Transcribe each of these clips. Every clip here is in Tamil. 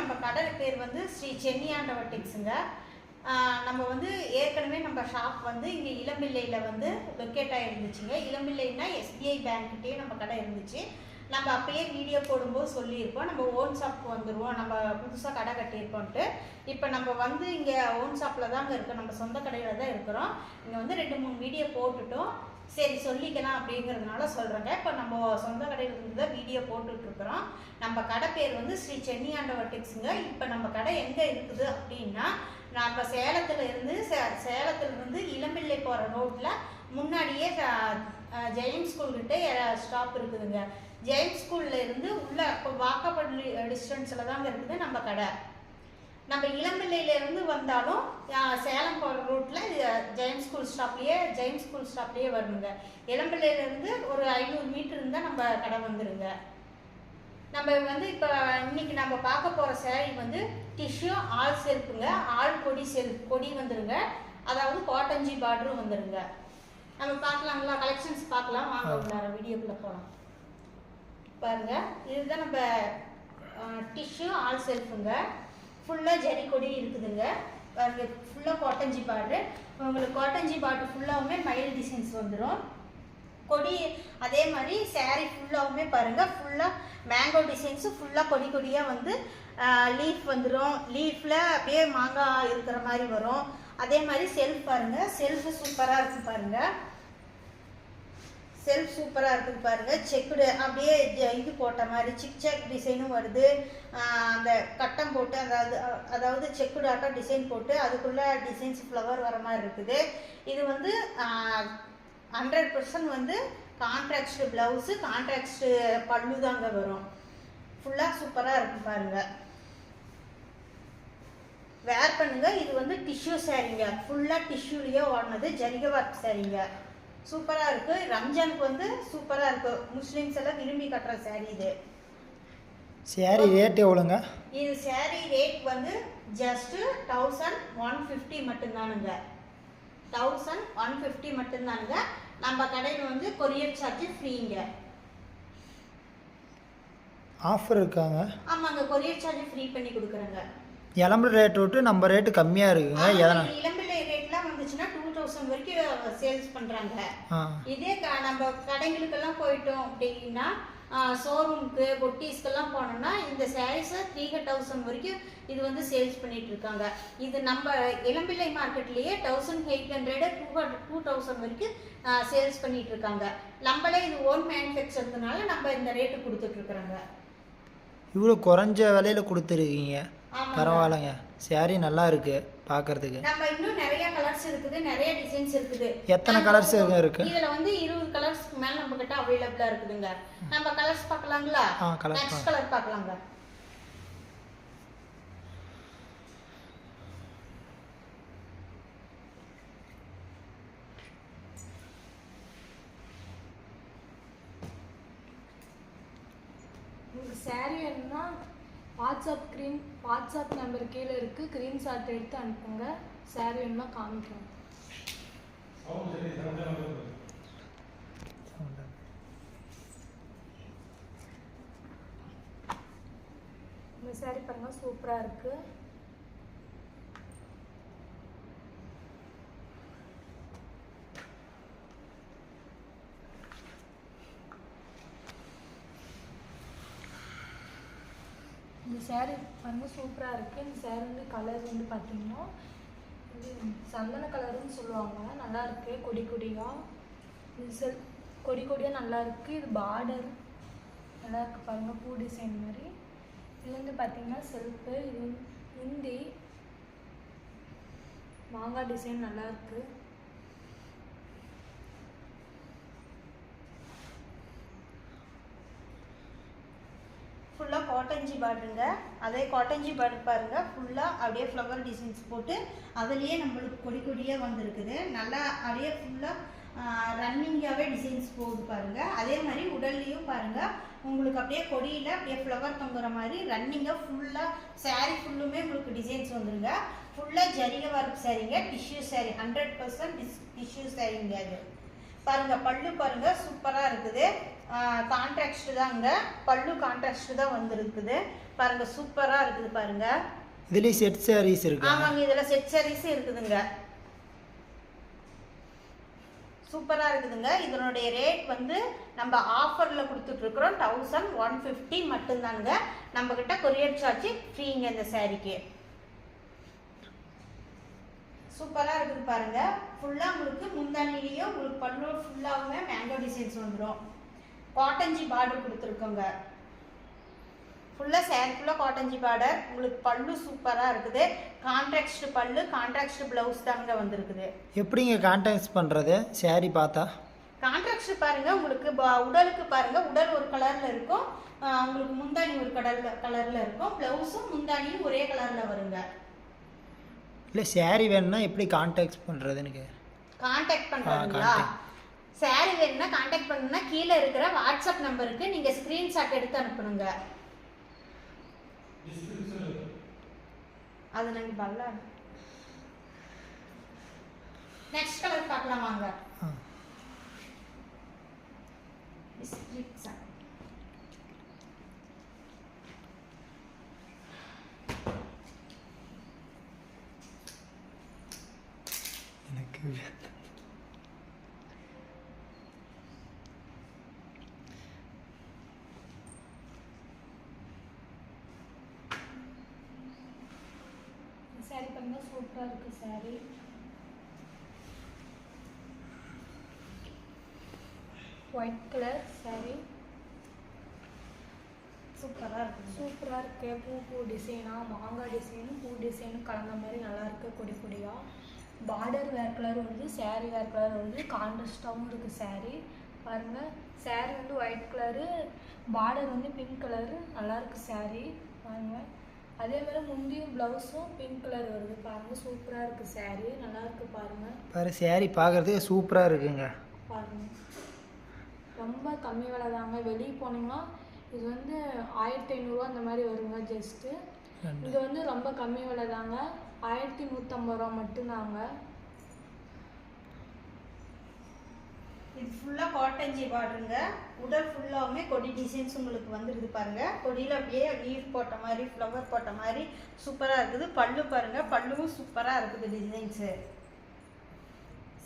நம்ம கடை பேர் ஸ்ரீ சென்னியாண்டவர் டெக்ஸுங்க. நம்ம ஏற்கனவே நம்ம ஷாப் இங்கே இளம்பிள்ளையில் லொக்கேட் ஆகிருந்துச்சுங்க. இளம்பிள்ளைன்னா எஸ்பிஐ பேங்க்கிட்டே நம்ம கடை இருந்துச்சு. நம்ம அப்பயே வீடியோ போடும்போது சொல்லியிருப்போம், நம்ம ஓன் ஷாப் வந்துடுவோம், நம்ம புதுசாக கடை கட்டியிருக்கோன்ட்டு. இப்போ நம்ம இங்கே ஓன் ஷாப்பில் தாங்க இருக்கோம், நம்ம சொந்த கடையில் தான் இருக்கிறோம். இங்கே 2-3 வீடியோ போட்டுட்டோம், சரி சொல்லிக்கலாம் அப்படிங்கிறதுனால சொல்கிறேங்க. இப்போ நம்ம சொந்த கடையில் இருந்து தான் வீடியோ போட்டுட்ருக்குறோம். நம்ம கடை பேர் ஸ்ரீ சென்னியாண்டவர் டெக்ஸுங்க. இப்போ நம்ம கடை எங்கே இருக்குது அப்படின்னா, நம்ம சேலத்துலேருந்து இளம்பிள்ளை போகிற ரோட்டில் முன்னாடியே ஜெயம் ஸ்கூல்கிட்ட ஸ்டாப் இருக்குதுங்க. ஜெயம் ஸ்கூலில் இருந்து உள்ள வாக்கப்பட் டிஸ்டன்ஸில் தாங்க இருக்குது நம்ம கடை. நம்ம இளம்பிள்ளையிலேருந்து வந்தாலும் சேலம் போகிற ரோட்டில் ஜெயம் ஸ்கூல் ஸ்டாப்லேயே வரணுங்க. இளம்பிள்ளையிலேருந்து ஒரு 500 மீட்டர் இருந்தால் நம்ம கடை வந்துடுங்க. நம்ம இப்போ இன்னைக்கு நம்ம பார்க்க போகிற சேரீ டிஷ்யூ ஆல் செல்ஃபுங்க. ஆல் கொடி வந்துடுங்க. அதாவது காட்டன்ஜி பார்டரும் வந்துடுங்க. நம்ம பார்க்கலாங்களா? கலெக்ஷன்ஸ் பார்க்கலாம் வாங்க, வீடியோக்குள்ளே போகலாம். பாருங்க, இதுதான் நம்ம டிஷ்யூ ஆல் செல்ஃபுங்க. ஃபுல்லாக ஜரி கொடி இருக்குதுங்க. பாருங்க, ஃபுல்லாக காட்டன்ஜி பார்டரு. உங்களுக்கு காட்டன்ஜி பார்டர் ஃபுல்லாகவுமே மயில் டிசைன்ஸ் வந்துடும். கொடி அதே மாதிரி சேரீ ஃபுல்லாகவுமே பாருங்கள், ஃபுல்லாக மேங்கோ டிசைன்ஸு ஃபுல்லாக கொடியாக லீஃப் வந்துடும். லீஃபில் அப்படியே மாங்காய் இருக்கிற மாதிரி வரும். அதே மாதிரி செல்ஃப் பாருங்கள், செல்ஃபு சூப்பராக இருக்குது பாருங்கள். செல்ஃப் சூப்பராக இருக்குது பாருங்கள். செக்குடு அப்படியே இது போட்ட மாதிரி சிக்சாக் டிசைனும் வருது. அந்த கட்டம் போட்டு அதாவது செக்குடு ஆட்டம் டிசைன் போட்டு அதுக்குள்ளே டிசைன்ஸ் ஃப்ளவர் வர மாதிரி இருக்குது. இது 100% கான்ட்ராக்ட் ப்ளவுஸு, கான்ட்ராக்ட் பல்லு தாங்க வரும். ஃபுல்லாக சூப்பராக இருக்குது பாருங்கள். வேர் பண்ணுங்க. இது டிஷ்யூ சாரீங்க. ஃபுல்லாக டிஷ்யூலேயே ஓடினது ஜரிகை ஒர்க் சாரீங்க. சூப்பராக இருக்குது. ரம்ஜானுக்கு சூப்பராக இருக்குது. முஸ்லீம்ஸ் எல்லாம் விரும்பி கட்டுற சாரீ இது. சாரீ ரேட் எவ்வளோங்க? இது சாரீ ரேட் ஜஸ்ட் 1150 மட்டும்தானுங்க. 1150 மட்டும்தானுங்க. நம்ம கடையில் கொரியர் சார்ஜ் ஃப்ரீங்க. ஆஃபர் இருக்காங்க? ஆமாங்க, கொரியர் சார்ஜ் ஃப்ரீ பண்ணி கொடுக்குறேங்க. இளம்பிள்ளை ரேட் விட்டு நம்ம ரேட்டு கம்மியாக இருக்குங்க. இளம்பிள்ளை ரேட்லாம் வந்துச்சுன்னா 2000 வரைக்கும் சேல்ஸ் பண்ணுறாங்க. இதே நம்ம கடைகளுக்கெல்லாம் போயிட்டோம் அப்படின்னா, ஷோரூமுக்கு பொட்டிஸ்க்கெல்லாம் போனோம்னா இந்த சாரீஸை 3000 வரைக்கும் இது சேல்ஸ் பண்ணிட்டு இருக்காங்க. இது நம்ம இளம்பிள்ளை மார்க்கெட்லேயே 1800 2000 வரைக்கும் சேல்ஸ் பண்ணிட்டு இருக்காங்க. நம்மளே இது ஓன் மேனுஃபேக்சர்னால நம்ம இந்த ரேட்டு கொடுத்துட்ருக்குறோங்க. இவ்வளோ குறைஞ்ச விலையில் கொடுத்துருக்கீங்க, பரவாயில்லைங்க. சாரீ நல்லா இருக்கு பார்க்கறதுக்கு. நம்ம இன்னும் நிறைய கலர்ஸ் இருக்குது, நிறைய டிசைன்ஸ் இருக்குது. எத்தனை கலர்ஸ் இருக்கு? இதுல 20 கலர்ஸ்க்கு மேல நம்ம கிட்ட அவைலபிளா இருக்குதுங்க. நம்ம கலர்ஸ் பார்க்கலாங்களா? நெக்ஸ்ட் கலர் பார்க்கலாங்க. உங்களுக்கு சாரீ வேணும்னா வாட்ஸ்அப் நம்பர் கீழே இருக்குது, ஸ்க்ரீன்ஷாட் எடுத்து அனுப்புங்க. சாரீ வேணும்னா காமிக்கிறோம். இந்த சாரீ பாருங்கள், சூப்பராக இருக்குது. இந்த சாரீ சூப்பராக இருக்குது. இந்த சாரீ கலர் பார்த்தீங்கன்னா இது சந்தன கலருன்னு சொல்லுவாங்க. நல்லா இருக்கு, கொடியாக இது கொடியாக நல்லா இருக்குது. இது பார்டர் நல்லா இருக்குது பாருங்கள், பூ டிசைன் மாதிரி. இது பார்த்தீங்கன்னா செல்ஃபு, இது முந்தி மாங்காய் டிசைன் நல்லா இருக்குது. ஃபுல்லாக காட்டன்ஜி பார்டருங்க. அதே காட்டன்ஜி பார்டர் பாருங்கள், ஃபுல்லாக அப்படியே ஃப்ளவர் டிசைன்ஸ் போட்டு அதுலேயே நம்மளுக்கு கொடியாக வந்துருக்குது. நல்லா அப்படியே ஃபுல்லாக ரன்னிங்காகவே டிசைன்ஸ் போகுது பாருங்கள். அதே மாதிரி உடல்லையும் பாருங்கள், உங்களுக்கு அப்படியே கொடியில் அப்படியே ஃப்ளவர் தொங்குற மாதிரி ரன்னிங்காக ஃபுல்லாக சாரீ ஃபுல்லுமே உங்களுக்கு டிசைன்ஸ் வந்துருங்க. ஃபுல்லாக ஜரிகை ஒர்க் சாரீங்க. டிஷ்யூ சாரீ 100% டிஷ்யூ சாரீங்க. அது பாருங்கள், பல்லு பாருங்கள், சூப்பராக இருக்குது. கான்ட்ராக்ட் தாங்க, பல்லு கான்ட்ராக்ட் தான் வந்துருக்குது பாருங்க. சூப்பரா இருக்குது பாருங்க. இதுலேயும் செட் சாரீஸ் இருக்கு. ஆமாங்க, இதுல செட் சாரீஸ் இருக்குதுங்க. சூப்பரா இருக்குதுங்க. இதனுடைய ரேட் வந்து நம்ம ஆஃபர்ல கொடுத்துட்டு இருக்கிறோம் 1150 மட்டும்தாங்க. நம்ம கிட்ட கொரியர் சார்ஜ் ஃப்ரீங்க இந்த சாரிக்கு. சூப்பரா இருக்குது பாருங்க. ஃபுல்லா உங்களுக்கு முந்தானிலேயும் உங்களுக்கு பல்லு ஃபுல்லாவுமே மேங்கோ டிசைன்ஸ் வந்துடும். காட்டன்ஜி பார்டர் கொடுத்துருக்கோங்க. ஃபுல்லா சாரி ஃபுல்லா காட்டன்ஜி பார்டர். உங்களுக்கு பல்லு சூப்பரா இருக்குது. கான்ட்ராக்ட் பல்லு, கான்ட்ராக்ட் பிளவுஸ் தாங்க வந்திருக்குது. எப்படிங்க கான்டாக்ட் பண்ணுறது சாரி பார்த்தா? கான்ட்ராக்ட் பாருங்க, உங்களுக்கு உடலுக்கு பாருங்க, உடல் ஒரு கலர்ல இருக்கும், உங்களுக்கு முந்தானி ஒரு கலர்ல இருக்கும், பிளவுஸும் முந்தானியும் ஒரே கலர்ல வருங்க. இல்லை சாரி வேணும்னா எப்படி கான்டாக்ட் பண்ணுறதுன்னு கான்டாக்ட் பண்றீங்களா? சாரி வேணும்னா கான்டாக்ட் பண்ணணும்னா கீழே இருக்கிற வாட்ஸ்அப் நம்பருக்கு நீங்க ஸ்கிரீன்ஷாட் எடுத்து அனுப்பணுங்க. அது நாங்கள் பல்லா. நெக்ஸ்ட் கலர் பார்க்கலாம் வாங்க. எனக்கு சாரி பாருங்க, சூப்பராக இருக்குது சாரி. ஒயிட் கலர் சாரி சூப்பராக இருக்குது. சூப்பராக இருக்குது. பூ டிசைனாக, மாங்காய் டிசைனும் பூ டிசைனும் கலந்த மாதிரி நல்லா இருக்குது. கொடி கொடியாக பார்டர் வேறு கலர் வந்து, சாரி வேறு கலர் வந்து, கான்ட்ராஸ்டாகவும் இருக்குது சாரி. பாருங்கள், சாரி வந்து ஒயிட் கலரு, பார்டர் வந்து பிங்க் கலரு, நல்லாயிருக்கு சாரி பாருங்கள். அதே மாதிரி முந்தியும் ப்ளவுஸும் பிங்க் கலர் வருது பாருங்கள். சூப்பராக இருக்குது சாரி, நல்லாயிருக்கு பாருங்கள். பாரு சாரி பார்க்குறதுக்கு சூப்பராக இருக்குங்க. பாருங்கள், ரொம்ப கம்மி விலை தாங்க. வெளியே போனீங்கன்னா இது வந்து 1500 அந்த மாதிரி வருங்க ஜஸ்ட்டு. இது வந்து ரொம்ப கம்மி விலை தாங்க, 1150 ரூபா மட்டும்தாங்க. இது ஃபுல்லா காட்டன்ஜி பார்டருங்க. உடல் ஃபுல்லாவுமே கொடி டிசைன்ஸ் உங்களுக்கு வந்துருது பாருங்க. கொடியில் அப்படியே லீஃப் போட்ட மாதிரி, ஃப்ளவர் போட்ட மாதிரி சூப்பராக இருக்குது. பல்லு பாருங்க, பல்லுவும் சூப்பராக இருக்குது. டிசைன்ஸு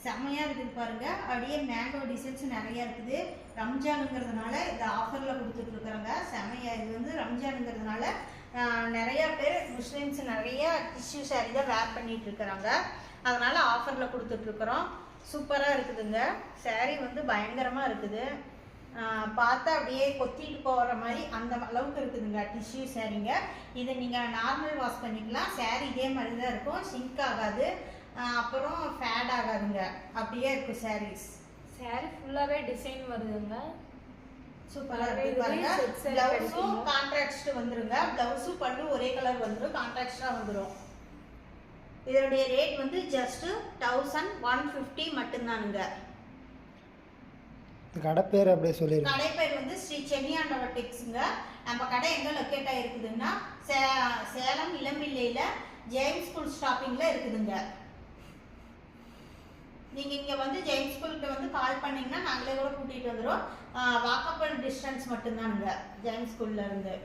செம்மையாக இருக்குது பாருங்க. அப்படியே மேங்கோ டிசைன்ஸ் நிறையா இருக்குது. ரம்ஜானுங்கிறதுனால இந்த ஆஃபரில் கொடுத்துட்ருக்குறோங்க. செம்மையாக இது வந்து ரம்ஜானுங்கிறதுனால நிறையா பேர் முஸ்லீம்ஸ் நிறையா டிஷ்யூ சாரி தான் வேர் பண்ணிகிட்டு இருக்கிறாங்க. அதனால் ஆஃபரில் கொடுத்துட்ருக்குறோம். சூப்பராக இருக்குதுங்க. சாரீ வந்து பயங்கரமாக இருக்குது. பார்த்தா அப்படியே கொத்திட்டு போகிற மாதிரி அந்த அளவுக்கு இருக்குதுங்க டிஷ்யூ சாரீங்க. இதை நீங்கள் நார்மல் வாஷ் பண்ணிக்கலாம். சாரீ இதே மாதிரி தான் இருக்கும், சிங்க் ஆகாது, அப்புறம் ஃபேட் ஆகாதுங்க. அப்படியே இருக்குது சாரீஸ். சாரீ ஃபுல்லாகவே டிசைன் வருதுங்க. சூப்பராக இருக்குது பாருங்க. ப்ளவுஸும் கான்ட்ராக்ட் வந்துருங்க. ப்ளவுஸும் பல்லு ஒரே கலர் வந்துடும், கான்ட்ராக்டாக வந்துடும். இதனுடைய ரேட் வந்து ஜஸ்ட் 1150 மட்டும்தானுங்க. கடை பேர் அப்படியே சொல்லிடுங்க. கடை பேர் வந்து ஸ்ரீ சென்னியாண்டவர் டெக்ஸுங்க. நம்ம கடை எங்கே லொக்கேட் ஆகிருக்குதுன்னா சேலம் இளம்பிள்ளையில் ஜெயிம்ஸ் ஸ்கூல் ஸ்டாப்பிங்கில் இருக்குதுங்க. நீங்கள் இங்கே வந்து ஜெயிம்ஸ் ஸ்கூலுக்கு வந்து கால் பண்ணிங்கன்னா நாங்களே கூட கூட்டிகிட்டு வந்துடுவோம். வாக்கபிள் டிஸ்டன்ஸ் மட்டும்தானுங்க ஜெயிம்ஸ் ஸ்கூல்ல இருந்து.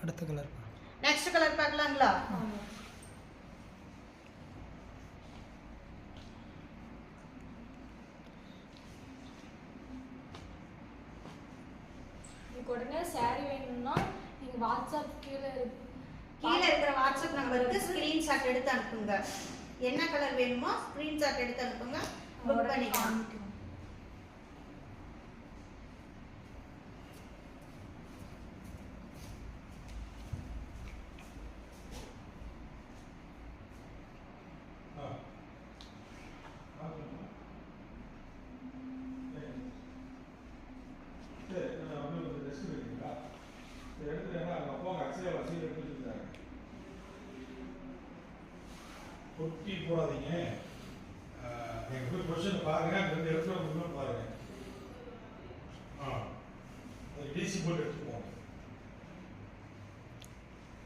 அடுத்த கலர், நெக்ஸ்ட் கலர் பார்க்கலாங்களா? உடனே சாரி வேணும்னா நீங்கள் வாட்ஸ்அப் கீழே இருக்கிற வாட்ஸ்அப் நம்பருக்கு ஸ்க்ரீன்ஷாட் எடுத்து அனுப்புங்க. என்ன கலர் வேணுமோ ஸ்க்ரீன்ஷாட் எடுத்து அனுப்புங்க, புக் பண்ணிக்கலாம். கொட்டி போடாதீங்க. நீங்கள் போய் கொஸ்டின் பாருங்கள், ரெண்டு இடத்துல ஒன்றும் பாருங்கள். டிசி போட்டு எடுத்துக்குவோம்.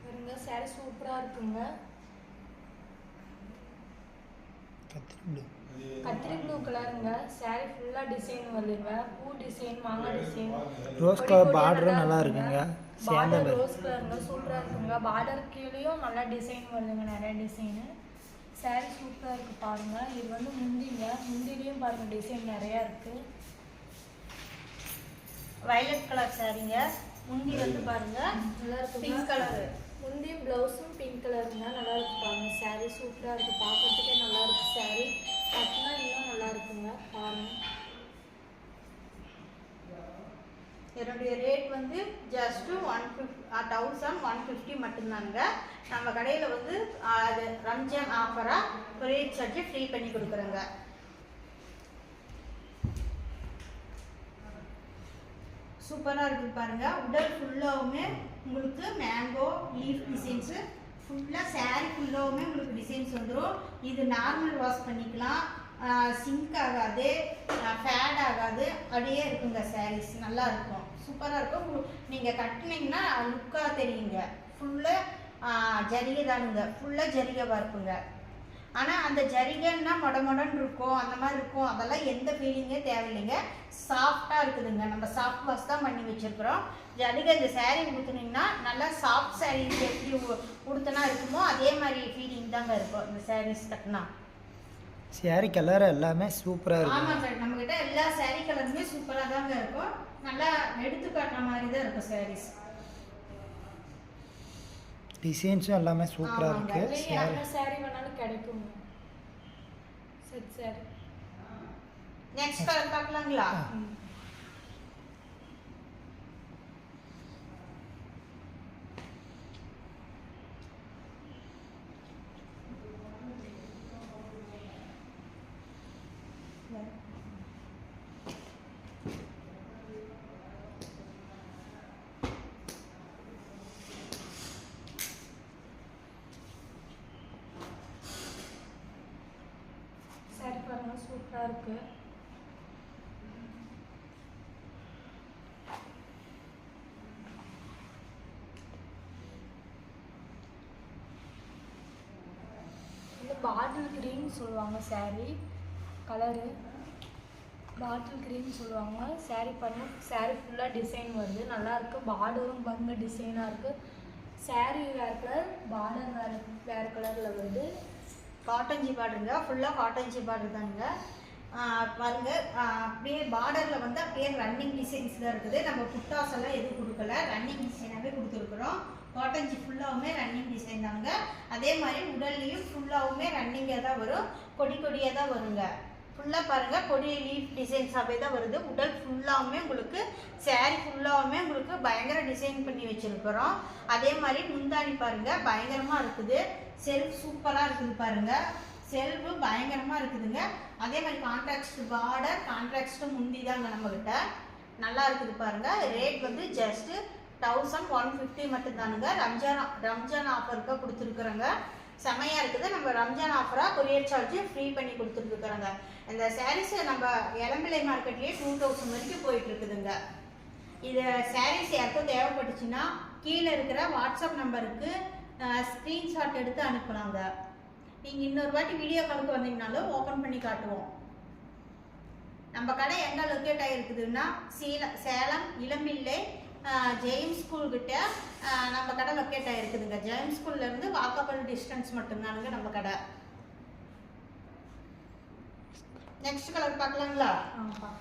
பாருங்க, சாரி சூப்பராக இருக்குங்க. கத்திரி ப்ளூ. கத்திரி ப்ளூ கலருங்க. saree ஃபுல்லாக டிசைன் வருதுங்க. பூ டிசைன், மாங்காய் டிசைன், ரோஸ் கலர் பார்டரும் நல்லா இருக்குங்க. பார்டர் சேந்தல் ரோஸ் கலருங்க. சூப்பராக இருக்குங்க. பார்டர் கீழேயும் நல்லா டிசைன் வருதுங்க, நிறைய டிசைனு. saree சூப்பராக இருக்குது பாருங்கள். இது வந்து முந்திங்க. முந்திலையும் பாருங்கள் டிசைன் நிறையா இருக்குது. வயலட் கலர் சாரீங்க. முந்தி வந்து பாருங்க நல்லா இருக்குங்க. Pink colour. முந்தியும் ப்ளவுஸும் பிங்க் கலருங்க. நல்லா இருக்கு பாருங்க. saree சூப்பராக இருக்குது. பார்க்கறதுக்கே நல்லா இருக்கு saree. கட்டினா இன்னும் நல்லா இருக்குங்க. பாருங்கள். என்னுடைய ரேட் வந்து ஜஸ்ட் 1150 மட்டும்தாங்க. நம்ம கடையில் வந்து அது ரம்ஜான் ஆஃபராக கொரியர் சார்ஜ் ஃப்ரீ பண்ணி கொடுக்குறோங்க. சூப்பராக இருக்குது பாருங்கள். உடல் ஃபுல்லாகவுமே உங்களுக்கு மேங்கோ லீஃப் டிசைன்ஸு ஃபுல்லாக saree ஃபுல்லாகவுமே உங்களுக்கு டிசைன்ஸ் வந்துடும். இது நார்மல் வாஷ் பண்ணிக்கலாம், சிங்க் ஆகாது, ஃபேட் ஆகாது, அப்படியே இருக்குங்க. sarees நல்லா இருக்கும், சூப்பராக இருக்கும். நீங்கள் கட்டினீங்கன்னா லுக்காக தெரியுங்க. ஃபுல்லாக ஜரிகை தானுங்க, ஃபுல்லாக ஜரிகை வார்ப்புங்க. ஆனால் அந்த ஜரிகைன்னா மொடன்னு இருக்கும், அந்த மாதிரி இருக்கும். அதெல்லாம் எந்த ஃபீலிங்கே தேவையில்லைங்க. சாஃப்டாக இருக்குதுங்க. நம்ம சாஃப்ட் வாஷ் தான் பண்ணி வச்சுருக்குறோம். ஜரிகை இந்த saree உடுத்துனீங்கன்னா நல்லா சாஃப்ட் sarees எப்படி உடுத்தினா இருக்குமோ அதே மாதிரி ஃபீலிங் தாங்க இருக்கும் இந்த sarees கட்டினா. saree கலர் எல்லாமே சூப்பராக இருக்கும். ஆமாங்க, நம்மக்கிட்ட எல்லா saree கலருமே சூப்பராக தாங்க இருக்கும். நல்லா எடுத்து காட்டுற மாதிரி தான் இருக்கும் sarees. டிசைன்ஸும் எல்லாமே சூப்பராக ஆமாங்க. இருக்குது. இல்லையே அந்த saree வேணாலும் கிடைக்குங்க. Set saree. நெக்ஸ்ட் கலர் பார்க்கலாங்களா? saree பாருங்க சூப்பராக இருக்கு. இந்த பாட்டில் கிரீன் சொல்லுவாங்க saree கலரு. பாட்டில் கிரீன் சொல்லுவாங்க. saree பாருங்க, saree ஃபுல்லாக டிசைன் வருது, நல்லா இருக்கு. பார்டரும் பாருங்க டிசைனாக இருக்கு. saree வேறு கலர், பார்டர் வேறு கலரில் வருது. காட்டன் ஜி பார்டருங்க, ஃபுல்லாக காட்டன் ஜி பார்டர் தானுங்க. பாருங்க, அப்படியே பார்டரில் வந்து அப்படியே ரன்னிங் டிசைன்ஸ் தான் இருக்குது. நம்ம புட்டாஸ் எல்லாம் எதுவும் கொடுக்கல, ரன்னிங் டிசைனாகவே கொடுத்துருக்குறோம். காட்டன் ஜி ஃபுல்லாகவுமே ரன்னிங் டிசைன் தாங்க. அதே மாதிரி உடல்லையும் ஃபுல்லாகவுமே ரன்னிங்காக தான் வரும், கொடியாக தான் வருங்க. ஃபுல்லாக பாருங்கள், கொடி லீஃப் டிசைன்ஸாகவே தான் வருது. உடல் ஃபுல்லாகவுமே உங்களுக்கு saree ஃபுல்லாகவுமே உங்களுக்கு பயங்கர டிசைன் பண்ணி வச்சுருக்குறோம். அதே மாதிரி முந்தாணி பாருங்கள் பயங்கரமாக இருக்குது. செல்ஃப் சூப்பராக இருக்குது பாருங்கள், செல்ஃபு பயங்கரமாக இருக்குதுங்க. அதே மாதிரி கான்ட்ராக்ட் பார்டர், கான்ட்ராக்ட் முந்தி தாங்க நம்மக்கிட்ட. நல்லா இருக்குது பாருங்கள். ரேட் வந்து ஜஸ்ட்டு 1150 மட்டும்தானுங்க. ரம்ஜான் ஆஃபருக்காக கொடுத்துருக்குறோங்க. செமையாக இருக்குது. நம்ம ரம்ஜான் ஆஃபராக கொரியர் சார்ஜ் ஃப்ரீ பண்ணி கொடுத்துருக்குறோங்க. இந்த சாரீஸை நம்ம இளம்பிள்ளை மார்க்கெட்லேயே 2000 வரைக்கும் போயிட்டுருக்குதுங்க. இது சாரீஸ் யாருக்கும் தேவைப்பட்டுச்சுன்னா கீழே இருக்கிற வாட்ஸ்அப் நம்பருக்கு ஸ்க்ரீன்ஷாட் எடுத்து அனுப்பலாங்க. நீங்கள் இன்னொரு வாட்டி வீடியோ காலுக்கு வந்தீங்கனாலும் ஓப்பன் பண்ணி காட்டுவோம். நம்ம கடை எங்கே லொக்கேட் ஆகிருக்குதுன்னா சேலம் இளம்பிள்ளை ஜெயிம்ஸ் ஸ்கூல்கிட்ட நம்ம கடை லொக்கேட் ஆகிருக்குதுங்க. ஜெயிம்ஸ் ஸ்கூல்லேருந்து வாக்கபிள் டிஸ்டன்ஸ் மட்டும்தானுங்க நம்ம கடை. நெக்ஸ்ட் கலர் பார்க்கலாங்களா? ஆமாம்.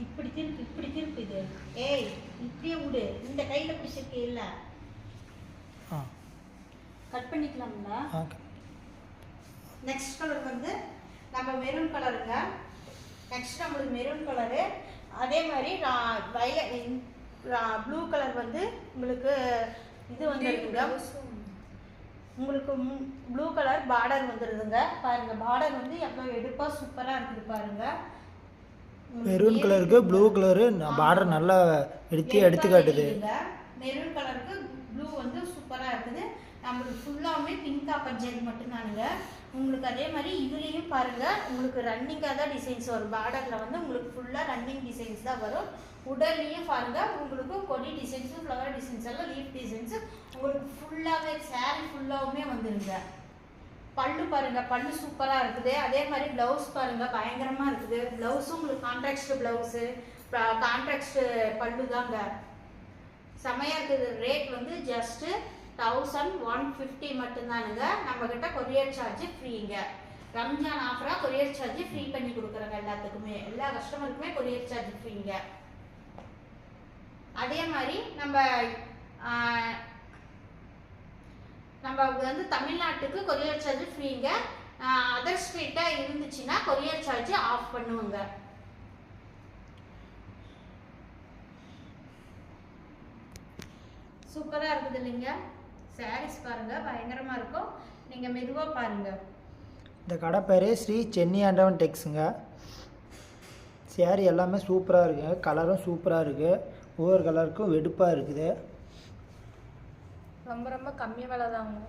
இப்படி திருப்பு இது. ஏய், இப்படியே விடு. இந்த கையில் பிடிச்சிருக்கே இல்லை, கட் பண்ணிக்கலாம்ல. நெக்ஸ்ட் கலர் வந்து நம்ம மெரூன் கலருங்க. நெக்ஸ்ட் நம்மளுக்கு மெரூன் கலரு. அதே மாதிரி ப்ளூ கலர் வந்து உங்களுக்கு இது வந்துருக்குங்க. உங்களுக்கு ப்ளூ கலர் பார்டர் வந்துடுதுங்க. பாருங்கள், பார்டர் வந்து எவ்வளோ எடுப்பாக சூப்பராக இருக்குது பாருங்கள். மெரூன் கலருக்கு ப்ளூ கலரு பார்டர் நல்லா எடுத்து காட்டுது. மெரூன் கலருக்கு ப்ளூ வந்து சூப்பராக இருக்குது. நம்மளுக்கு ஃபுல்லாகவே பிங்க் காப்பர் ஜெரி மட்டும்தானுங்க. உங்களுக்கு அதே மாதிரி இதுலேயும் பாருங்கள், உங்களுக்கு ரன்னிங்காக தான் டிசைன்ஸ் வரும். பார்டரில் வந்து உங்களுக்கு ஃபுல்லாக ரன்னிங் டிசைன்ஸ் தான் வரும். உடல்லையும் பாருங்கள் உங்களுக்கு கொடி டிசைன்ஸு, ஃப்ளவர் டிசைன்ஸ் எல்லாம் லீஃப் டிசைன்ஸு உங்களுக்கு ஃபுல்லாகவே சாரீ ஃபுல்லாகவுமே வந்துடுங்க. பல்லு பாருங்கள், பல்லு சூப்பராக இருக்குது. அதே மாதிரி ப்ளவுஸ் பாருங்கள் பயங்கரமாக இருக்குது. ப்ளவுஸும் உங்களுக்கு கான்ட்ராக்ட் ப்ளவுஸு, கான்ட்ராக்ட் பல்லு தாங்க செமையாக இருக்குது. ரேட் வந்து ஜஸ்ட்டு 1150 மட்டும்தானுங்க. நம்மக்கிட்ட கொரியர் சார்ஜ் ஃப்ரீங்க. ரம்ஜான் ஆஃபராக கொரியர் சார்ஜ் ஃப்ரீ பண்ணி கொடுக்குறோங்க எல்லாத்துக்குமே. எல்லா கஸ்டமருக்குமே கொரியர் சார்ஜ் ஃப்ரீங்க. அதே மாதிரி நம்ம வந்து தமிழ்நாட்டுக்கு கொரியர் சார்ஜ் ஃப்ரீங்க. அதர் ஸ்ட்ரீட்டாக இருந்துச்சுன்னா கொரியர் சார்ஜ் ஆஃப் பண்ணுவோங்க. சூப்பராக இருக்குது இல்லைங்க. சாரீஸ் பாருங்கள் பயங்கரமாக இருக்கும். நீங்கள் மெதுவாக பாருங்கள். இந்த கடை பேர் ஸ்ரீ சென்னி ஆண்டவன் டெக்ஸுங்க. சேரீ எல்லாமே சூப்பராக இருக்குங்க. கலரும் சூப்பராக இருக்குது. ஒவ்வொரு கலருக்கும் வெடுப்பாக இருக்குது. ரொம்ப ரொம்ப கம்மி விலை தாங்க.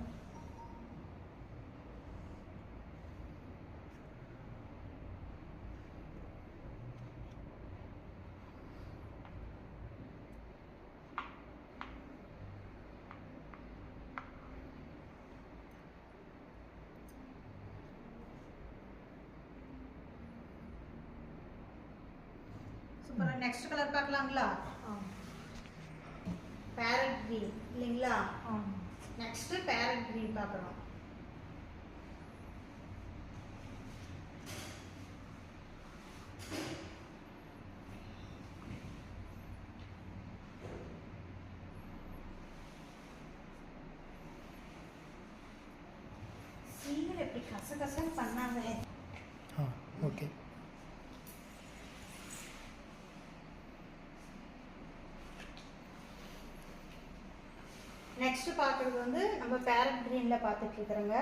சூப்பராக. நெக்ஸ்ட் கலர் பார்க்கலாங்களா? பேரட் கிரீன் இல்லைங்களா? நெக்ஸ்ட் பேரட் கிரீன் பார்க்குறோம். சீரியல் எப்படி கசகசன்னு பண்ணாங்க. ஓகே. நெக்ஸ்ட் பார்க்குறது வந்து நம்ம பேரட் க்ரீனில் பார்த்துட்டு இருக்கிறோங்க.